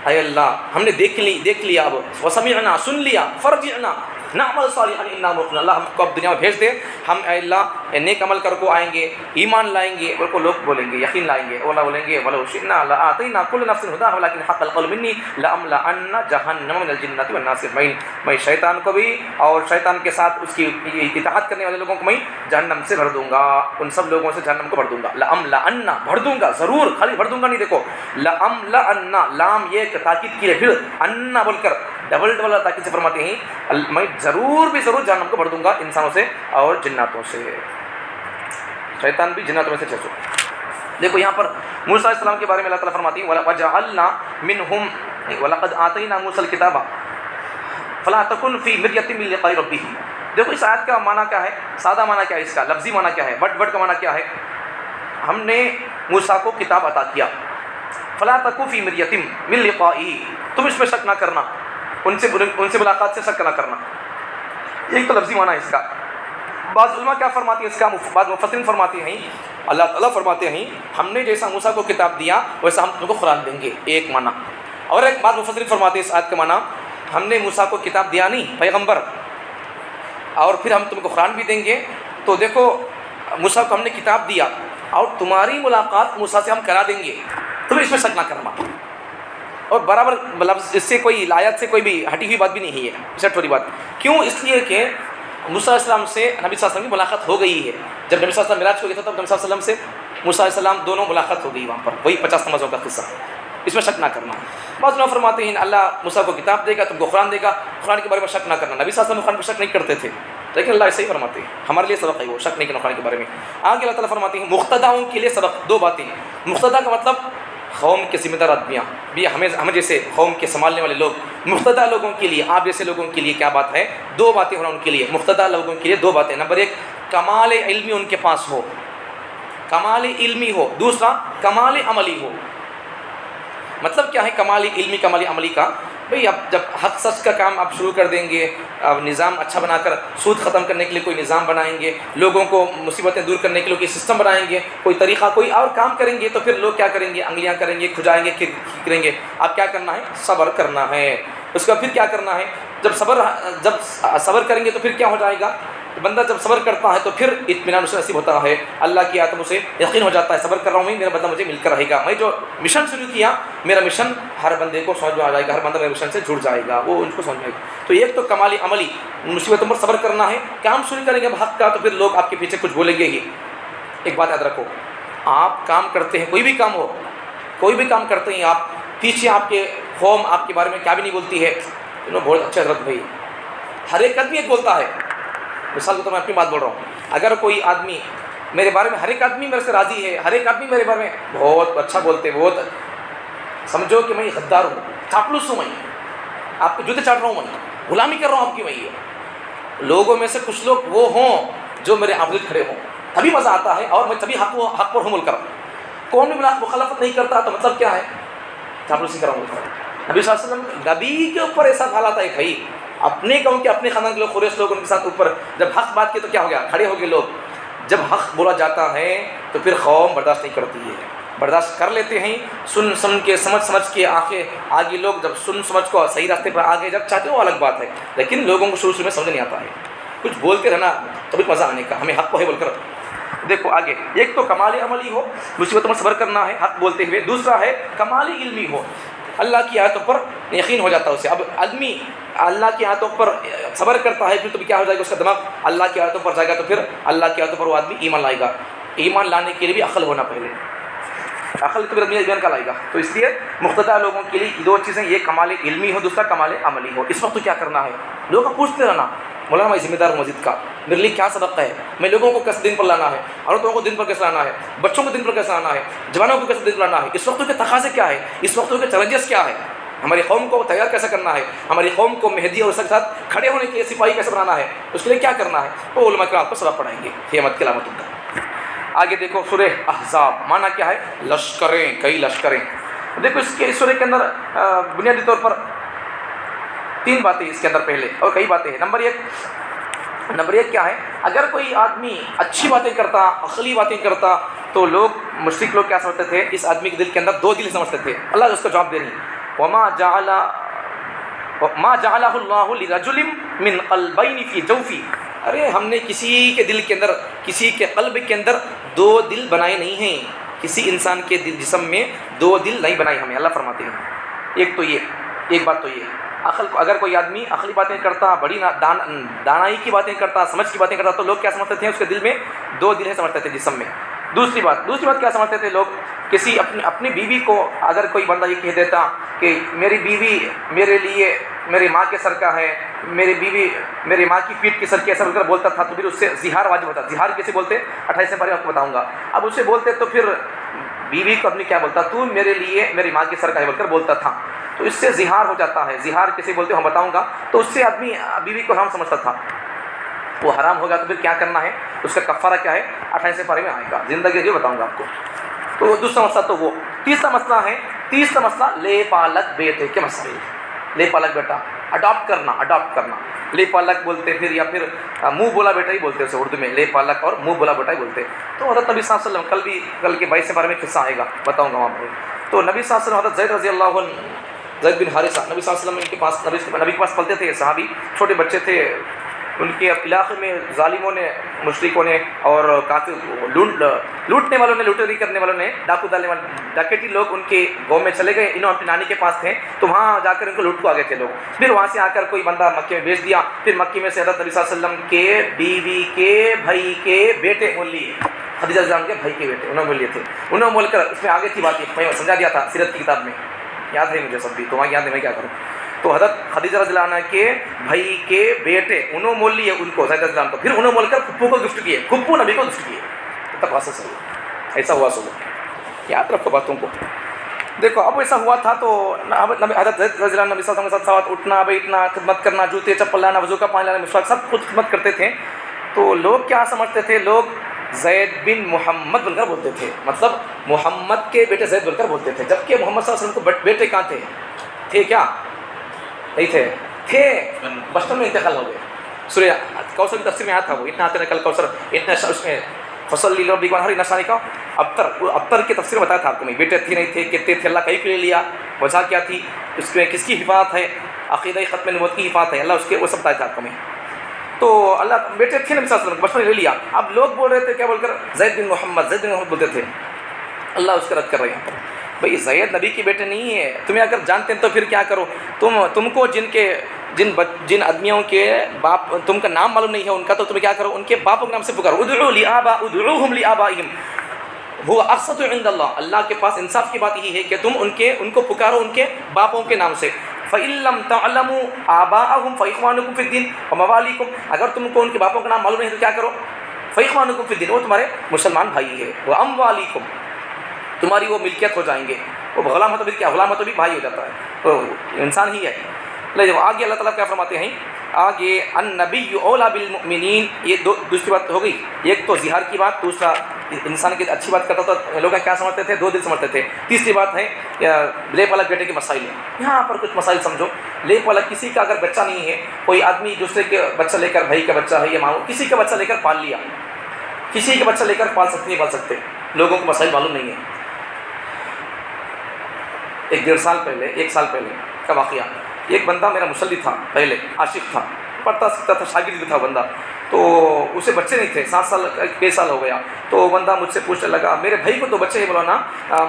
اے اللہ ہم نے دیکھ لیا اب، وسمعنا، سن لیا، فرجعنا، نعمل صالحا انا موقنون، اللہ ہم کو اب دنیا میں بھیج دے، ہم اے اللہ نیک عمل کر کو آئیں گے، ایمان لائیں گے، اور کو لوگ بولیں گے، یقین لائیں گے، اللہ بولیں گے ولو شئنا لآتینا کل نفس ہداها ولکن حق القول منی لأملأن جہنم من الجنۃ والناس اجمعین، میں شیطان کو بھی اور شیطان کے ساتھ اس کی اطاعت کرنے والے لوگوں کو میں جہنم سے بھر دوں گا، ان سب لوگوں سے جہنم کو بھر دوں گا، لأملأن بھر دوں گا، ضرور، خالی بھر دوں گا نہیں، دیکھو لأملأن لام یہ ایک تاکید کی ہے، پھر ان بول کر ڈبل تاکید سے فرماتے ہیں میں ضرور بھی ضرور جہنم کو بھر دوں گا انسانوں سے اور جناتوں سے، شیطان بھی جناتوں میں سے چلو۔ دیکھو یہاں پر موسیٰ علیہ السلام کے بارے میں اللہ تعالیٰ فرماتی ہے وَجَعَلْنَا مِنْهُمْ وَلَقَدْ آتَيْنَا مُوسَى الْكِتَابَ فَلَا تَكُنْ فِي مِرْيَةٍ مِّن لِقَاءِ رَبِّهِ۔ دیکھو اس آیت کا معنی کیا ہے، سادہ معنی کیا ہے، اس کا لفظی معنی کیا ہے، ورڈ کا معنی کیا ہے، ہم نے موسیٰ کو کتاب عطا کیا، فَلَا تَكُنْ فِي مِرْيَةٍ مِّن لِقَائِهِ، تم اس میں شک نہ کرنا، ان سے ملاقات سے شک نہ کرنا، ایک تو لفظی معنی ہے اس کا۔ بعض علماء کیا فرماتی ہیں اس کا، بعض مفسرین فرماتے ہیں اللہ تعالیٰ فرماتے ہیں ہم نے جیسا موسیٰ کو کتاب دیا ویسا ہم تم کو قرآن دیں گے، ایک معنی، اور ایک بعض مفسرین فرماتے ہیں اس آیت کا معنی ہم نے موسیٰ کو کتاب دیا نہیں پیغمبر، اور پھر ہم تم کو قرآن بھی دیں گے، تو دیکھو موسیٰ کو ہم نے کتاب دیا اور تمہاری ملاقات موسیٰ سے ہم کرا دیں گے، تم اس میں شک نہ کرنا، اور برابر لفظ اس سے کوئی آیت سے کوئی بھی ہٹی ہوئی بات بھی نہیں ہے، سٹ والی بات، کیوں؟ اس لیے کہ موسیٰ علیہ السلام سے نبی صلی اللہ علیہ وسلم کی ملاقات ہو گئی ہے، جب نبی صلی اللہ علیہ وسلم معراج کو گیا تھا تب نبی صلی اللہ علیہ وسلم سے موسیٰ علیہ السلام دونوں ملاقات ہو گئی وہاں پر، وہی 50 نمازوں کا قصہ، اس میں شک نہ کرنا۔ بعض لوگ فرماتے ہیں اللہ موسیٰ کو کتاب دے گا، تم کو قرآن دے گا، قرآن کے بارے میں شک نہ کرنا، نبی صلی اللہ علیہ وسلم قرآن پر شک نہیں کرتے تھے، لیکن اللہ ایسے ہی فرماتے ہیں، ہمارے لیے سبق ہے وہ، شک نہیں کرنا قرآن کے بارے میں۔ آگے اللہ تعالیٰ فرماتے ہیں مقتداؤں کے لیے سبق، دو باتیں، مقتدا کا مطلب قوم کے ذمہ دار آدمیاں بھی، ہمیں جیسے قوم کے سنبھالنے والے لوگ، مقتدا لوگوں کے لیے، آپ جیسے لوگوں کے لیے کیا بات ہے، دو باتیں ہونا ان کے لیے، مقتدا لوگوں کے لیے دو باتیں، نمبر ایک کمال علمی ان کے پاس ہو، کمال علمی ہو، دوسرا کمال عملی ہو۔ مطلب کیا ہے کمال علمی کمال عملی کا؟ بھئی اب جب حق سچ کا کام آپ شروع کر دیں گے، اب نظام اچھا بنا کر سود ختم کرنے کے لیے کوئی نظام بنائیں گے، لوگوں کو مصیبتیں دور کرنے کے لیے کوئی سسٹم بنائیں گے، کوئی طریقہ کوئی اور کام کریں گے، تو پھر لوگ کیا کریں گے، انگلیاں کریں گے، کھجائیں گے، کریں گے۔ آپ کیا کرنا ہے، صبر کرنا ہے، اس کا پھر کیا کرنا ہے، جب صبر کریں گے تو پھر کیا ہو جائے گا، بندہ جب صبر کرتا ہے تو پھر اطمینان اسے نصیب ہوتا ہے، اللہ کی آیتوں سے یقین ہو جاتا ہے، صبر کر رہا ہوں میں، میرا بندہ مجھے مل کر رہے گا، میں جو مشن شروع کیا میرا مشن ہر بندے کو سمجھ میں آ جائے گا، ہر بندہ میرے مشن سے جڑ جائے گا، وہ ان کو سمجھ میں آئے گا۔ تو ایک تو کمالی عملی مصیبتوں پر صبر کرنا ہے، کام شروع کریں گے اب حق کا تو پھر لوگ آپ کے پیچھے کچھ بولیں گے ہی۔ ایک بات یاد رکھو، آپ کام کرتے ہیں، کوئی بھی کام ہو، کوئی بھی کام کرتے ہیں آپ، پیچھے آپ کے قوم آپ کے بارے میں کیا بھی نہیں بولتی ہے، بہت اچھا حضرت بھائی، ہر ایک آدمی ایک بولتا ہے، مثال کو تو میں اپنی بات بول رہا ہوں، اگر کوئی آدمی میرے بارے میں، ہر ایک آدمی میرے سے راضی ہے، ہر ایک آدمی میرے بارے میں بہت اچھا بولتے، بہت سمجھو کہ میں غدار ہوں، چاپلوس ہوں، میں آپ کے جوتے چاٹ رہا ہوں، میں غلامی کر رہا ہوں آپ کی، میں لوگوں میں سے کچھ لوگ وہ ہوں جو میرے آپوزٹ کھڑے ہوں، تبھی مزہ آتا ہے، اور میں تبھی حق پر ہوں بول کر، کون بھی مخالفت نہیں کرتا تو مطلب کیا ہے، چاپلوسی کر رہا ہوں۔ نبی صلی اللہ علیہ وسلم نبی کے اوپر ایسا حالات ہے بھائی، اپنے قوم کے اپنے خاندان کے لوگ، قریش لوگ ان کے ساتھ اوپر جب حق بات کی تو کیا ہو گیا، کھڑے ہو گئے لوگ، جب حق بولا جاتا ہے تو پھر قوم برداشت نہیں کرتی ہے، برداشت کر لیتے ہیں، سن کے سمجھ کے آگے لوگ جب سمجھ کو صحیح راستے پر آگے جب چاہتے ہیں وہ الگ بات ہے، لیکن لوگوں کو شروع میں سمجھ نہیں آتا ہے، کچھ بولتے رہنا تبھی مزہ آنے کا، ہمیں حق کو ہے بول کر۔ دیکھو آگے، ایک تو کمال عملی ہو، مصیبتوں میں صبر کرنا ہے حق بولتے ہوئے، دوسرا ہے کمال علمی ہو، اللہ کی آیتوں پر یقین ہو جاتا ہے اسے۔ اب آدمی اللہ کی آیتوں پر صبر کرتا ہے، پھر تو کیا ہو جائے گا، اس کا دماغ اللہ کی آیتوں پر جائے گا، تو پھر اللہ کی آیتوں پر وہ آدمی ایمان لائے گا۔ ایمان لانے کے لیے بھی عقل ہونا، پہلے عقل تو بیان کا لائے گا، تو اس لیے مقتدا لوگوں کے لیے دو چیزیں، یہ کمال علمی ہو، دوسرا کمال عملی ہو۔ اس وقت تو کیا کرنا ہے، لوگوں کو پوچھتے رہنا، مولانا میں ذمہ دار ہوں مسجد کا، میرے لیے کیا سبق ہے، میں لوگوں کو کیسے دن پر لانا ہے، عورتوں کو دن پر کیسے لانا ہے، بچوں کو دن پر کیسے لانا ہے، جوانوں کو کیسے دن پر لانا ہے، اس وقت کے تقاضے کیا ہے، اس وقت کے چیلنجز کیا ہے، ہماری قوم کو تیار کیسے کرنا ہے، ہماری قوم کو مہدی اور اس کے ساتھ کھڑے ہونے کے لیے سپاہی کیسے بنانا ہے، اس کے لیے کیا کرنا ہے، وہ علماء کرام آپ کو سبق پڑھائیں گے قیامت کی علامتوں کا۔ آگے دیکھو سورہ احزاب، معنی کیا ہے، لشکریں، کئی لشکریں۔ دیکھو اس سورہ کے اندر بنیادی طور پر تین باتیں اس کے اندر پہلے، اور کئی باتیں ہیں۔ نمبر ایک کیا ہے، اگر کوئی آدمی اچھی باتیں کرتا، عقلی باتیں کرتا، تو لوگ مشرک لوگ کیا سمجھتے تھے، اس آدمی کے دل کے اندر دو دل سمجھتے تھے۔ اللہ اس کو جواب دے رہی، ما جعلہ اللہ لرجل من قلبین فی جوفی، ارے ہم نے کسی کے دل کے اندر، کسی کے قلب کے اندر دو دل بنائے نہیں ہیں، کسی انسان کے جسم میں دو دل نہیں بنائے ہمیں، اللہ فرماتے ہیں۔ ایک تو یہ، ایک بات تو یہ، عقل کو اگر کوئی آدمی عقلی باتیں کرتا، بڑی دانائی کی باتیں کرتا، سمجھ کی باتیں کرتا، تو لوگ کیا سمجھتے تھے؟ اس کے دل میں دو دل ہیں سمجھتے تھے جسم میں۔ دوسری بات کیا سمجھتے تھے لوگ؟ کسی اپنی بیوی کو اگر کوئی بندہ یہ کہہ دیتا کہ میری بیوی میرے لیے میری ماں کے سر کا ہے، میری بیوی میری ماں کی پیٹھ کے سر کے ایسا بول کر بولتا تھا، تو پھر اس سے زہار واجب ہوتا۔ زہار کیسے بولتے؟ 28 پارے آپ کو بتاؤں گا۔ اب اسے بولتے تو پھر بیوی کو اپنی کیا بولتا؟ تو میرے لیے میری ماں کے سر کا ہے بول کر بولتا تھا، تو اس سے زہار ہو جاتا ہے۔ زہار کیسے بولتے ہم بتاؤں گا۔ تو اس سے آدمی بیوی کو حرام سمجھتا تھا، وہ حرام ہوگا تو پھر کیا کرنا ہے؟ اس کا کفارہ کیا ہے؟ 28 پارے میں آئے گا، زندگی جو بتاؤں گا آپ کو۔ تو دوسرا مسئلہ تو وہ۔ تیسرا مسئلہ لے پالک بیٹے کے مسئلے، لے پالک بیٹا، اڈاپٹ کرنا، لے پالک بولتے پھر، یا پھر منہ بولا بیٹا ہی بولتے اسے اردو میں، لے پالک اور منہ بولا بیٹا ہی بولتے۔ تو حضرت نبی صلی اللہ علیہ وسلم کل کے 22 بارے میں قصہ آئے گا، بتاؤں گا وہاں پر۔ تو نبی صلی اللہ علیہ وسلم حضرت زید رضی اللہ عنہ، زید بن حارثہ، نبی صلی اللہ علیہ وسلم ان کے پاس نبی کے پاس پلتے تھے، صحابی چھوٹے بچے تھے، ان کے علاقے میں ظالموں نے، مشرکوں نے اور لوٹنے والوں نے، لوٹری کرنے والوں نے، ڈاکو ڈالنے والے ڈکیتی لوگ ان کے گاؤں میں چلے گئے، انہوں اپنی نانی کے پاس تھے، تو وہاں جا کر ان کو لوٹ کو آ گئے تھے لوگ۔ پھر وہاں سے آ کر کوئی بندہ مکے میں بھیج دیا، پھر مکے میں سے حضرت نبی صلی اللہ علیہ وسلم کے بیوی کے بھائی کے بیٹے مول لیے، خدیجہ رضی اللہ عنہا کے بھائی کے بیٹے انہوں مول لیے تھے، انہوں مول کر اس میں آگے کی بات میں سمجھا دیا تھا سیرت کی کتاب میں، یاد ہے مجھے سب بھی، تو وہاں یاد ہے میں کیا کروں۔ تو حضرت خدیجہ رضی اللہ عنہ کے بھائی کے بیٹے انہوں مول لیے ان کو، زید رضی اللہ عنہ کو، پھر انہوں مول کر پھپھو کو گفٹ کیے، پھپھو نبی کو گفٹ کیے، تب پاسے سے ایسا ہوا سو، یاد رکھو باتوں کو۔ دیکھو اب ایسا ہوا تھا تو حضرت زید رضی اللہ عنہ نبی صلی اللہ علیہ وسلم کے ساتھ اٹھنا بیٹھنا، خدمت کرنا، جوتے چپل لانا، وضو کا پانی لانا، مسواک، سب کچھ خدمت کرتے تھے۔ تو لوگ کیا سمجھتے تھے؟ لوگ زید بن محمد بول کر بولتے تھے، مطلب محمد کے بیٹے زید بول کر بولتے تھے، جبکہ محمد صلی اللہ علیہ وسلم کو بیٹے کہاں تھے کیا؟ نہیں تھے بچپن میں انتقال ہو گئے۔ سورہ کوثر کی تفسیر میں آیا تھا، وہ اتنا آتے ہیں کل کوثر، اتنا اس میں فصل لی ربی ہر نشانی کا ابتر کی تفسیر بتایا تھا آپ کو میں، بیٹے تھے نہیں تھے، کتنے تھے، اللہ کہیں کے لیے لیا، وجہ کیا تھی، اس میں کس کی حفاظت ہے، عقیدہ ختم نبوت کی حفاظت ہے، اللہ اس کے وہ سب بتایا تھا آپ کو میں۔ تو اللہ بیٹے تھے نبی صلی اللہ علیہ وسلم، بچپن میں لے لیا، اب لوگ بول رہے تھے کیا بول کر؟ زید بن محمد بولتے تھے، اللہ اس کا رد کر رہے ہیں۔ بھئی زید نبی کے بیٹے نہیں ہے، تمہیں اگر جانتے ہیں تو پھر کیا کرو؟ تم کو جن آدمیوں کے باپ تم کا نام معلوم نہیں ہے ان کا، تو تمہیں کیا کرو؟ ان کے باپوں کے نام سے پکارو، ادعوہم لآبائہم هو اقسط عند اللہ، اللہ کے پاس انصاف کی بات یہی ہے کہ تم ان کو پکارو ان کے باپوں کے نام سے۔ فَإِن لَّمْ تَعْلَمُوا آبَاءَهُمْ فَإِخْوَانُكُمْ فِي الدِّينِ وَمَوَالِيكُمْ، اگر تم کو ان کے باپوں کا نام معلوم نہیں ہے تو کیا کرو؟ فَإِخْوَانُكُمْ فِي الدِّينِ، وہ تمہارے مسلمان بھائی ہے، وَأَمْوَالِكُمْ، تمہاری وہ ملکیت ہو جائیں گے، وہ غلام ہے تو کیا، غلام ہے تو بھی بھائی ہو جاتا ہے، تو انسان ہی ہے۔ لیکن آگے اللہ تعالیٰ کیا فرماتے ہیں؟ آگے النبی اولا بالمؤمنین، یہ دوسری بات ہو گئی، ایک تو زہار کی بات، دوسرا انسان کی اچھی بات کرتا تو لوگ کیا سمجھتے تھے؟ دو دل سمجھتے تھے۔ تیسری بات ہے لے پالک بیٹے کے مسائل ہیں، یہاں پر کچھ مسائل سمجھو۔ لے پالک کسی کا اگر بچہ نہیں ہے، کوئی آدمی دوسرے کے بچہ لے کر، بھائی کا بچہ ہے یا ماں، کسی کا بچہ لے کر پال لیا، کسی کا بچہ لے کر پال سکتے نہیں پال سکتے، لوگوں کو مسائل معلوم نہیں ہے۔ ایک سال پہلے کا واقعہ، ایک بندہ میرا مصلی تھا، پہلے عاشق تھا، پڑھتا سیکھتا تھا، شاگرد تھا بندہ، تو اسے بچے نہیں تھے، 7 سال 6 سال ہو گیا، تو بندہ مجھ سے پوچھنے لگا، میرے بھائی کو تو بچے ہی مولانا،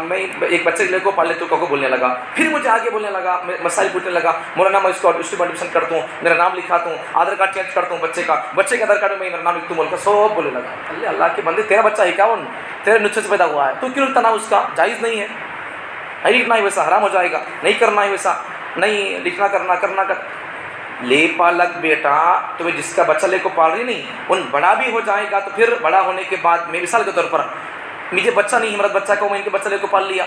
میں ایک بچے لے کو پال لیتا ہوں، کو بولنے لگا، پھر مجھے آگے بولنے لگا، مسائل پوچھنے لگا، مولانا میں اس کو ایڈمیشن کرتا ہوں، میرا نام لکھاتا ہوں، آدھار کارڈ چینج کرتا ہوں، بچے کے آدھار کارڈ میں میرا نام لکھتا ہوں، بول کر سب بولنے لگا۔ اللہ کے بندے، تیرا بچہ ہے کیا؟ تیرے نطفے سے پیدا ہوا ہے، تو کیوں لکھتا نام اس کا؟ جائز نہیں ہے، نہیں لکھنا ہے ویسا، حرام ہو جائے گا، نہیں کرنا ہے ویسا، نہیں لکھنا کرنا لے پالک بیٹا، تمہیں جس کا بچہ لے کو پال رہی نہیں، ان بڑا بھی ہو جائے گا تو پھر بڑا ہونے کے بعد میں مثال کے طور پر مجھے بچہ نہیں ہے، میرا بچہ کو میں ان کے بچہ لے کو پال لیا،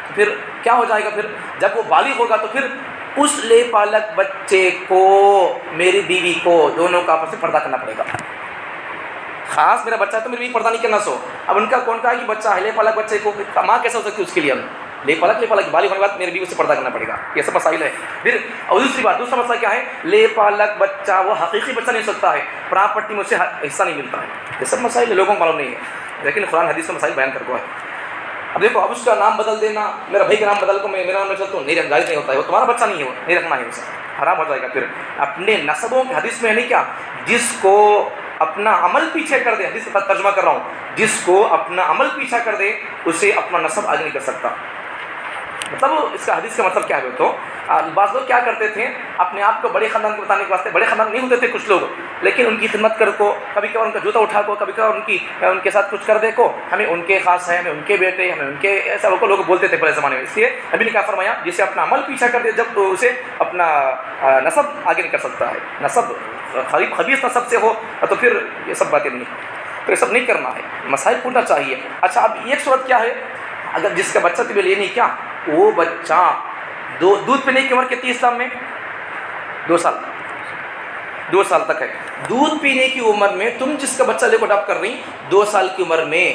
تو پھر کیا ہو جائے گا؟ پھر جب وہ بالغ ہوگا تو پھر اس لے پالک بچے کو میری بیوی کو دونوں کا آپس میں پردہ کرنا پڑے گا۔ خاص میرا بچہ ہے تو میری بیوی پردہ نہیں کرنا سو، اب ان کا کون کہا کہ بچہ ہے، لے پالک بچے کو ماں کیسے ہو سکتی ہے اس کے لیے؟ لے پالک بالغ ہونے کے بعد میری بیوی سے پردہ کرنا پڑے گا، یہ سب مسائل ہے۔ پھر اور دوسرا مسئلہ کیا ہے؟ لے پالک بچہ وہ حقیقی بچہ نہیں ہو سکتا ہے، پراپرٹی میں اسے حصہ نہیں ملتا ہے، یہ سب مسائل لوگوں کو معلوم نہیں ہے، لیکن قرآن حدیث میں مسائل بیان کر کو ہے۔ اب دیکھو اب اس کا نام بدل دینا، میرا بھائی کا نام بدل کو میرا نام رکھ تو نہیں، جائز نہیں ہوتا ہے، وہ تمہارا بچہ نہیں ہے، وہ نہیں رکھنا ہے، اسے حرام ہو جائے گا پھر. اپنے نسبوں کی حدیث میں ہے نہیں کیا، جس کو اپنا عمل پیچھے کر دے، حدیث کا ترجمہ کر رہا ہوں، جس کو اپنا عمل پیچھا کر دے اسے اپنا نسب آگے نہیں کر سکتا. مطلب اس کا حدیث کا مطلب کیا ہے؟ تو بعض لوگ کیا کرتے تھے، اپنے آپ کو بڑے خاندان کو بتانے کے واسطے، بڑے خاندان نہیں ہوتے تھے کچھ لوگ، لیکن ان کی خدمت کر کو، کبھی کبھار ان کا جوتا اٹھا کو، کبھی کبھار ان کے ساتھ کچھ کر دے کو، ہمیں ان کے خاص ہے، ہمیں ان کے بیٹے، ہمیں ان کے، ایسا لوگ بولتے تھے پہلے زمانے میں. اس لیے نبی نے کیا فرمایا، جسے اپنا عمل پیچھا کر دے جب اسے اپنا نسب آگے نہیں کر سکتا ہے. نسب خبیث نسب سے ہو تو پھر یہ سب باتیں نہیں، تو یہ سب نہیں کرنا ہے، مسائل پوچھنا چاہیے. اچھا اب ایک صورت کیا ہے، اگر جس کا بچہ تمہیں لیے نہیں کیا، وہ بچہ دودھ پینے کی عمر کتنی اسلام میں؟ 2 سال، 2 سال تک ہے. دودھ پینے کی عمر میں تم جس کا بچہ لے کو اڈاپٹ کر رہی 2 سال کی عمر میں،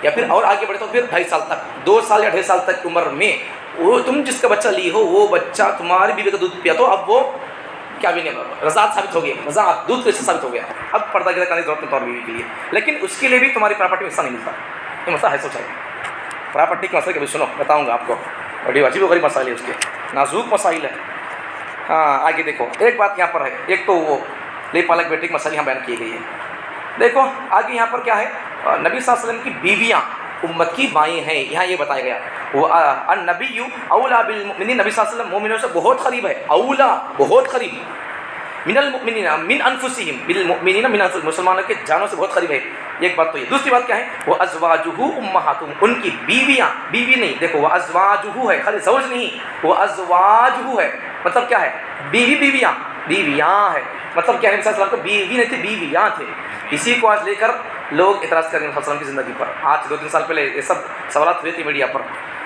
یا پھر اور آگے بڑھے تو پھر 2.5 سال تک، 2 سال یا 2.5 سال تک کی عمر میں وہ تم جس کا بچہ لی ہو، وہ بچہ تمہاری بیوی کا دودھ پیا تو اب وہ کیا بھی نہیں، رضاعت ثابت ہو گئی، رضاعت دودھ سے ثابت ہو گیا، اب پردہ گرہ کرنے کی ضرورت نہیں تمہاری بیوی کے لیے. لیکن اس کے لیے بھی تمہاری پراپرٹی میں حصہ نہیں ملتا. یہ مسئلہ ہے، سوچا پراپرٹی کے مسئلے کے بھی سنو، بتاؤں گا آپ کو، بڑی عجیب و غریب مسائل ہے، اس کے نازک مسائل ہے. ہاں آگے دیکھو ایک بات یہاں پر ہے، ایک تو وہ لے پالک بیٹے کی مسئلہ یہاں بیان کی گئی ہے. دیکھو آگے یہاں پر کیا ہے، نبی صلی اللہ علیہ وسلم کی بیویاں امت کی مائیں ہیں، یہاں یہ بتایا گیا. وہ النبی اولا بالمؤمنین، نبی صلی اللہ علیہ وسلم مومنوں سے بہت قریب ہے، اولا بہت قریب، من المؤمنین من انفسہم بالمؤمنین من انفسہم، مسلمانوں کے جانوں سے بہت قریب ہے. ایک بات تو یہ. دوسری بات کیا ہے، وہ ازواجہ امہاتہم، ان کی بیویاں، بیوی نہیں، دیکھو وہ ازواجہ ہے، خالی زوج نہیں، وہ ازواجہ ہے، مطلب کیا ہے، بیوی بیویاں، بیویاں ہے، مطلب کیا ہے، نبی صلی اللہ علیہ وسلم کو بیوی نہیں تھے، بیویاں تھے. اسی کو آج لے کر لوگ اعتراض کر رہے ہیں صلی اللہ علیہ وسلم کی زندگی پر. آج 2-3 سال پہلے یہ سب سوالات ہوئے تھے میڈیا پر،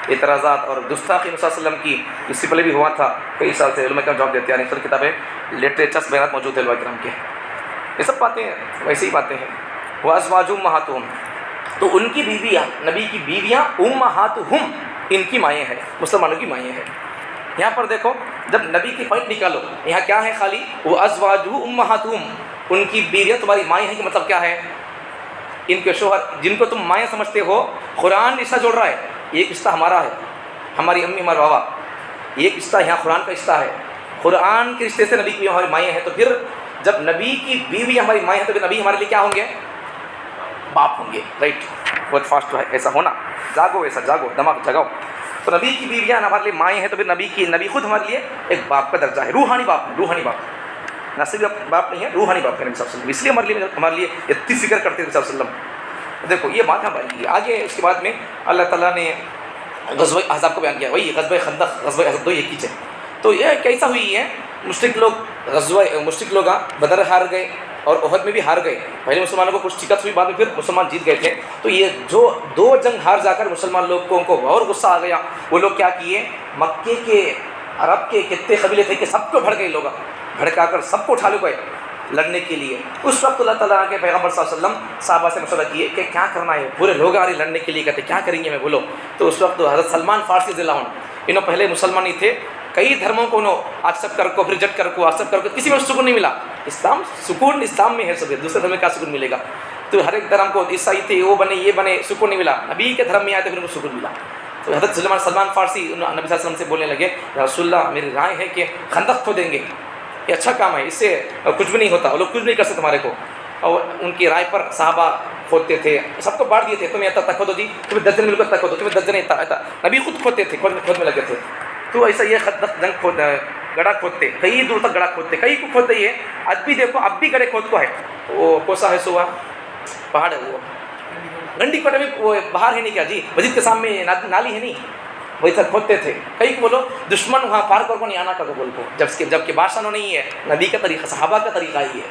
اعتراضات اور گستاخی صلی اللہ علیہ وسلم کی، اس سے پہلے بھی ہوا تھا کئی سال سے. علماء کرام جواب دیتے ہیں، اکثر کتابیں لٹریچرس بیانات موجود ہیں علماء کرام کے، یہ سب باتیں ویسے ہی باتیں ہیں. وہ ازواج امہاتہم، تو ان کی بیویاں، نبی کی بیویاں امہاتہم، ان کی مائیں ہیں، مسلمانوں کی مائیں ہیں. یہاں پر دیکھو جب نبی کی پوائنٹ نکالو، یہاں کیا ہے، خالی وہ ازواج امہاتہم، ان کی بیویاں تمہاری مائیں ہیں، کہ مطلب کیا ہے، ان کے شوہر جن کو تم مائیں سمجھتے ہو، قرآن رشتہ جوڑ رہا ہے، ایک رشتہ ہمارا ہے، ہماری امی ہمارے بابا، ایک رشتہ یہاں قرآن کا رشتہ ہے، قرآن کے رشتے سے نبی کی ہماری مائیں ہیں. تو پھر جب نبی کی بیوی ہماری مائیں ہیں تو پھر نبی ہمارے لیے کیا ہوں گے، باپ ہوں گے. رائٹ، بہت فاسٹ ہے ایسا ہونا، جاگو ایسا، جاگو دماغ جگاؤ. تو نبی کی بیویاں ہمارے لیے مائیں ہیں، تو پھر نبی خود ہمارے لیے ایک باپ کا درجہ ہے، روحانی باپ ہے، روحانی باپ، نہ صرف باپ نہیں ہے، روحانی باپ ہے نبی صلی اللہ علیہ وسلم. اس لیے ہمارے لیے اتنی فکر کرتے ہیں نبی صلی اللہ علیہ وسلم. دیکھو یہ بات ہماری آگے. اس کے بعد میں اللہ تعالیٰ نے غزوہ احزاب کو بیان کیا، وہی غزوہ خندق، غزوہ احزاب دو ایک ہی ہے. تو یہ کیسا ہوئی ہے، مشرک لوگ بدر ہار گئے اور احد میں بھی ہار گئے. پہلے مسلمانوں کو کچھ شکست ہوئی، بعد میں پھر مسلمان جیت گئے تھے. تو یہ جو 2 جنگ ہار جا کر مسلمان لوگوں کو اور غصہ آ گیا. وہ لوگ کیا کیے، مکے کے عرب کے کتنے قبیلے تھے کہ سب کو بھڑ گئے، لوگ بھڑکا کر سب کو اٹھا لے گئے لڑنے کے لیے. اس وقت اللہ تعالیٰ کے پیغمبر صلی اللہ علیہ وسلم صحابہ سے مشورہ کیے کہ کیا کرنا ہے، پورے لوگ آ رہے لڑنے کے لیے، کہتے کیا کریں گے میں، بولو. تو اس وقت حضرت سلمان فارسی رضی اللہ عنہ، انہوں پہلے مسلمان نہیں تھے، کئی دھرموں کو انہوں ایکسیپٹ کر کو ریجیکٹ کر کو ایکسیپٹ کر کو، کسی میں سکون نہیں ملا. اسلام سکون، اسلام میں ہے سب، دوسرے دھرم میں کیا سکون ملے گا. تو ہر ایک دھرم کو، عیسائی تھے وہ بنے یہ بنے، سکون نہیں ملا. نبی کے دھرم میں آئے تو پھر ان کو سکون ملا. تو حضرت سلمان فارسی نبی صلی اللہ علیہ وسلم سے بولنے لگے، رسول اللہ میری رائے ہے کہ خندق کھودیں گے، یہ اچھا کام ہے، اس سے کچھ بھی نہیں ہوتا، وہ لوگ کچھ نہیں کر سکتے تمہارے کو. اور ان کی رائے پر صحابہ کھودتے تھے، سب کو بانٹ دیے تھے، تمہیں اتنا تک کھودو جی، تمہیں 10 دن مل کر تک کھودو، تمہیں 10 دن اتنا. نبی خود کھودتے تھے، کھودنے لگے تھے. تو ایسا یہ خندق جنگ گڑھا کھودتے، کئی دور تک گڑھا کھودتے، کئی کو کھودتے. یہ اب بھی دیکھو، اب بھی گڑھے کھود کو ہے. وہ کوسا ہے سوا پہاڑ ہے، وہ گنڈی کوٹے میں وہ باہر ہے نہیں کیا جی، مسجد کے سامنے نالی ہے نہیں، وہی تک کھودتے تھے. کئی کو بولو دشمن وہاں پار کر کو نہیں آنا کا بول کو، جب کہ بادشاہ نہیں ہے، نبی کا طریقہ، صحابہ کا طریقہ ہی ہے.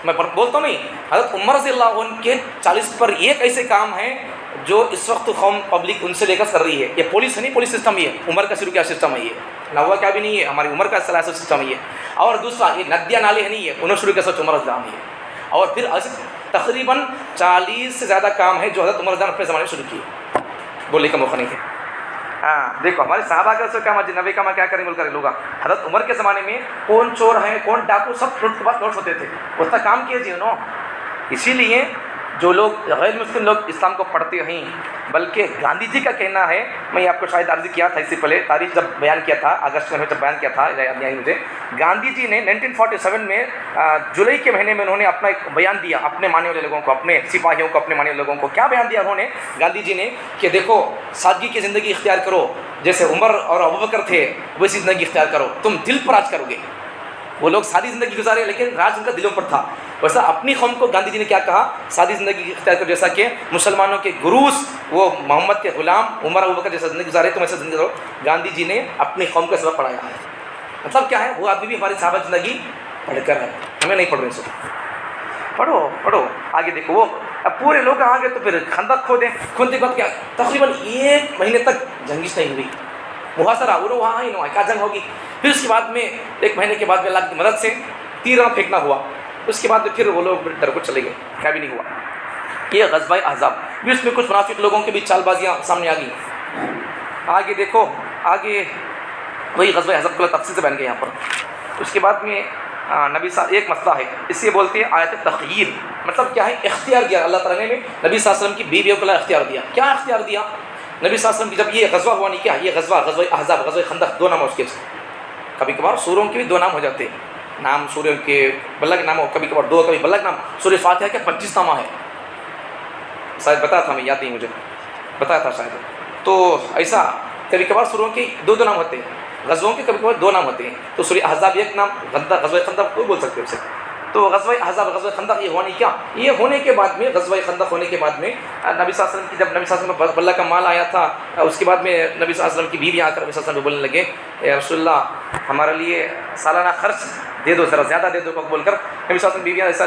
میں بولتا ہوں نہیں، حضرت عمر رضی اللہ عنہ کے 40 پر ایک ایسے کام ہیں جو اس وقت قوم پبلک ان سے لے کر کر رہی ہے. یہ پولیس ہے نہیں، پولیس سسٹم ہی ہے، عمر کا شروع کیا سسٹم ہے، یہ نوا کیا بھی نہیں ہے، ہماری عمر کا سلاسل سسٹم ہی ہے. اور دوسرا یہ ندیاں نالے ہے نہیں ہے، انہوں شروع کیا سوچ عمر رضی اللہ عنہ ہے. اور پھر تقریباً 40 سے زیادہ کام ہے جو حضرت عمر رضی اللہ عنہ اپنے زمانے میں شروع کیے، بولنے کا موقع نہیں ہے. ہاں دیکھو ہمارے صحابہ کا کام، نبی کا کیا کریں بول کر لوگ. حضرت عمر کے زمانے میں کون چور ہیں، کون ڈاکو، سب لوٹ کے بعد لوٹ ہوتے تھے، اتنا کام کیے جی انہوں. اسی لیے جو لوگ غیر مسلم لوگ اسلام کو پڑھتے ہیں، بلکہ گاندھی جی کا کہنا ہے، میں آپ کو شاید عرض کیا تھا اس سے پہلے، تاریخ جب بیان کیا تھا اگست میں جب بیان کیا تھا یاد نہیں آئی مجھے، گاندھی جی نے 1947 میں جولائی کے مہینے میں انہوں نے اپنا ایک بیان دیا اپنے ماننے والے لوگوں کو، اپنے سپاہیوں کو، اپنے ماننے والے لوگوں کو. کیا بیان دیا انہوں نے گاندھی جی نے؟ کہ دیکھو سادگی کی زندگی اختیار کرو، جیسے عمر اور ابوبکر تھے ویسی زندگی اختیار کرو، تم دل پر راج کرو گے. وہ لوگ سادی زندگی گزارے لیکن راج ان کا دلوں پر تھا. ویسا اپنی قوم کو گاندھی جی نے کیا کہا؟ سادی زندگی اختیار کرو، جیسا کہ مسلمانوں کے گروس وہ محمد کے غلام عمر ابوبکر جیسا زندگی گزارے تم ایسا زندگی کرو. گاندھی جی نے اپنی قوم کا سبق پڑھایا ہے. مطلب کیا ہے؟ وہ آدمی بھی ہماری صحابہ زندگی پڑھ کر ہے، ہمیں نہیں پڑھ رہے سو. پڑھو آگے دیکھو. وہ اب پورے لوگ آ گئے تو پھر خندق کھودیں. کھودنے کے بعد کیا تقریباً 1 مہینے تک جنگش نہیں ہوئی، محاصرہ وہ وہاں ہی کیا جنگ ہوگی. پھر اس کے بعد میں 1 مہینے کے بعد میں اللہ کی مدد سے تیرہ پھینکنا ہوا. اس کے بعد میں پھر وہ لوگ ڈر کو چلے گئے، کیا بھی نہیں ہوا. یہ غزوہ احزاب بھی، اس میں کچھ منافق لوگوں کے بھی چال بازیاں سامنے آ گئیں. آگے دیکھو، آگے وہی غزوہ احزاب کو تفصیل سے بیان گئے یہاں پر. اس کے بعد میں نبی صاحب ایک مسئلہ ہے، اس لیے بولتے ہیں آیت تخییر. مطلب کیا ہے؟ اختیار دیا اللہ تعالیٰ نے نبی صلی اللہ علیہ وسلم کی بیویوں کو اختیار دیا. کیا اختیار دیا نبی صلی اللہ علیہ وسلم کی؟ جب یہ غزوہ ہوا نہیں کیا، یہ غزوہ احزاب، غزوہ خندق، 2 نام اس کے. کبھی کبھار سوروں کے بھی 2 نام ہو جاتے ہیں، نام سوروں کے بلغ نام ہو، کبھی کبھار 2، کبھی بلغ نام. سورہ فاتحہ کے 25 نامہ ہے، شاید بتایا تھا، میں یاد نہیں مجھے، بتایا تھا شاید. تو ایسا کبھی کبھار سوروں کے 2 نام ہوتے ہیں، غزووں کے کبھی کبھار 2 نام ہوتے ہیں. تو سورہ احزاب 1 نام، غزوہ خندق کوئی بول سکتے اسے. تو غزوہ احزاب، غزوہ خندق یہ ہوا نہیں کیا؟ یہ ہونے کے بعد میں، غزوہ خندق ہونے کے بعد میں نبی صلی اللہ علیہ وسلم کی، جب نبی صلی اللہ علیہ وسلم کو اللہ کا مال آیا تھا، اس کے بعد میں نبی صلی اللہ علیہ وسلم کی بیوی آ کر نبی صلی اللہ علیہ وسلم کو بولنے لگے، اے رسول اللہ ہمارے لیے سالانہ خرچ دے دو، ذرا زیادہ دے دو بول کر نبی صلی اللہ علیہ وسلم بیویاں ایسا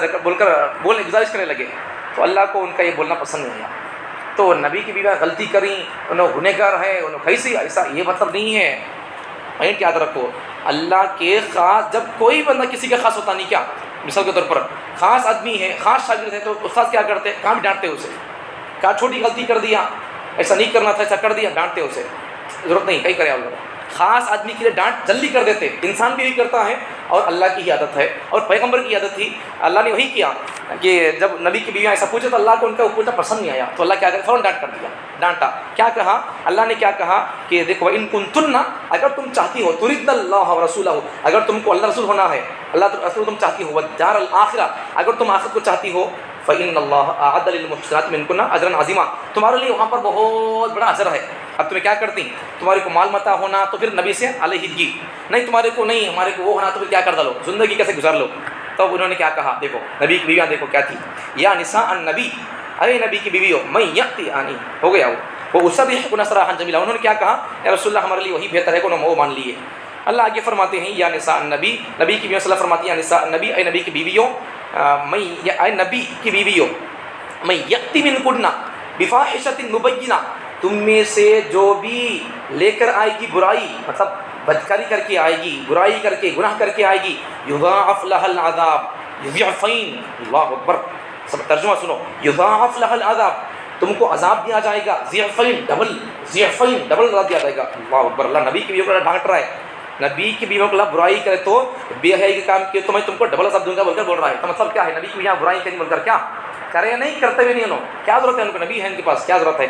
بولنے گزارش کرنے لگے. تو اللہ کو ان کا یہ بولنا پسند نہیں آیا. تو نبی کی بیویاں غلطی کریں، انہوں گنہگار ہے، انہوں کیسی ایسا، یہ مطلب نہیں ہے. پوائنٹ یاد رکھو، اللہ کے خاص، جب کوئی بندہ کسی کا خاص ہوتا نہیں کیا، مثال کے طور پر خاص آدمی ہے، خاص شاگرد ہے، تو استاد کیا کرتے ہیں؟ کہاں بھی ڈانٹتے اسے. کہا چھوٹی غلطی کر دیا، ایسا نہیں کرنا تھا، ایسا کر دیا، ڈانٹتے اسے. ضرورت نہیں، کہیں کرے آپ لوگ. خاص آدمی کے لیے ڈانٹ جلدی کر دیتے. انسان بھی یہی کرتا ہے اور اللہ کی ہی عادت ہے اور پیغمبر کی عادت تھی. اللہ نے وہی کیا کہ جب نبی کی بیویاں ایسا پوچھے تو اللہ کو ان کا پوچھنا پسند نہیں آیا. تو اللہ کیا کرے؟ فوراً ڈانٹ کر دیا، ڈانٹا. کیا کہا اللہ نے؟ کیا کہا کہ دیکھو ان کنتن، اگر تم چاہتی ہو، ترید اللہ و رسولہ، اگر تم کو اللہ رسول ہونا ہے، اللہ رسول تم چاہتی ہو، والدار الآخرہ، اگر تم آخرت کو چاہتی ہو، فإن اللہ اعد للمحسنات منکن اجرا عظیما، تمہارے لیے وہاں پر بہت بڑا اجر ہے. اب تمہیں کیا کرتی؟ تمہارے کو مال متا ہونا تو پھر نبی سے علیحدگی نہیں، تمہارے کو نہیں، ہمارے کو وہ ہونا تو پھر کیا کر ڈالو، زندگی کیسے گزار لو. تب انہوں نے کیا کہا؟ دیکھو نبی کی بیویاں دیکھو کیا تھی. یا نساء النبی، اے نبی کی بیویوں، من یأتی آنی، ہو گیا وہ اسبحکن سراحا جمیلا. انہوں نے کیا کہا؟ یا رسول اللہ ہمارے لیے وہی بہتر ہے کہ انہوں نے وہ مان لیے. اللہ آگے فرماتے ہیں یا نساء النبی، نبی کی بیویوں صلی اللہ فرماتی ہیں یا نساء النبی، اے نبی کی بیویوں، اے نبی کی بیویوں، من یأتی منکن بفاحشۃ مبینہ، تم میں سے جو بھی لے کر آئے گی برائی، مطلب بدکاری کر کے آئے گی، برائی کر کے، گناہ کر کے آئے گی، یضاعف لها العذاب ضعفین. اللہ اکبر، سب ترجمہ سنو. یضاعف لها العذاب، تم کو عذاب دیا جائے گا، ضعفین ڈبل، ضعفین ڈبل عذاب دیا جائے گا. اللہ اکبر. اللہ نبی کی بیویوں کو ڈانٹ رہا ہے. نبی کی بیویوں کو اللہ برائی کرے تو بے حیائی کے کام کیے تو میں تم کو ڈبل عذاب دوں گا بول کر بول رہا ہے. تو مطلب کیا ہے؟ نبی کی بیویاں برائی کریں بول کر کیا کرے؟ نہیں کرتے ہوئے نہیں، انہوں کیا ضرورت ہے؟ ان کو نبی ہے، ان کے پاس کیا ضرورت ہے؟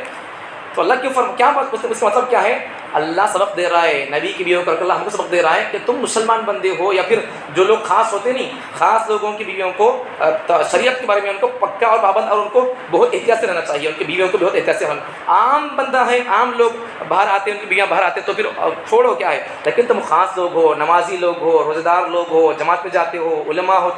تو اللہ کی کیا بات، اس کا مطلب کیا ہے؟ اللہ سبق دے رہا ہے نبی کی بیویوں کر کے، اللہ ہم کو سبق دے رہا ہے کہ تم مسلمان بندے ہو یا پھر جو لوگ خاص ہوتے نہیں، خاص لوگوں کی بیویوں کو شریعت کے بارے میں ان کو پکا اور پابند اور ان کو بہت احتیاط سے رہنا چاہیے. ان کی بیویوں کو بہت احتیاط سے رہنا. عام بندہ ہے، عام لوگ باہر آتے ہیں، ان کی بیویاں باہر آتے ہیں تو پھر چھوڑو کیا ہے، لیکن تم خاص لوگ ہو، نمازی لوگ ہو، روزہ دار لوگ ہو، جماعت میں جاتے ہو، علماء ہو،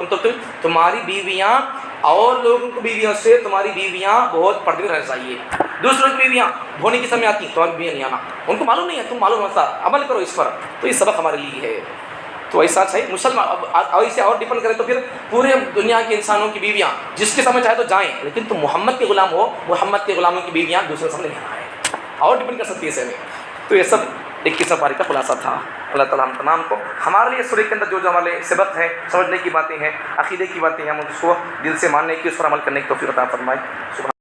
تمہاری بیویاں اور لوگوں کی بیویوں سے تمہاری بیویاں بہت پردے میں رہنا چاہیے. دوسروں کی بیویاں دھونے کی سمے آتی ہیں، تمہاری بیویاں نہیں آنا، ان کو معلوم نہیں ہے، تم معلوم ہوتا، عمل کرو اس پر. تو یہ سبق ہمارے لیے ہے. تو ایسا چاہیے مسلمان. اور اسے اور ڈیپینڈ کرے تو پھر پورے دنیا کے انسانوں کی بیویاں جس کے سامنے چاہے تو جائیں، لیکن تم محمد کے غلام ہو، محمد کے غلاموں کی بیویاں دوسرے سامنے نہیں آنا ہے. اور ڈیپینڈ کر سکتی ہے اسے میں. تو یہ سب 21 پارے کا خلاصہ تھا. اللہ تعالیٰ ہم تمام کو ہمارے لیے سورہ کے اندر جو ہمارے لیے سبق ہے، سمجھنے کی باتیں ہیں، عقیدے کی باتیں ہیں، ہم اس کو دل سے ماننے کی، اس پر عمل کرنے کی توفیق عطا فرمائے.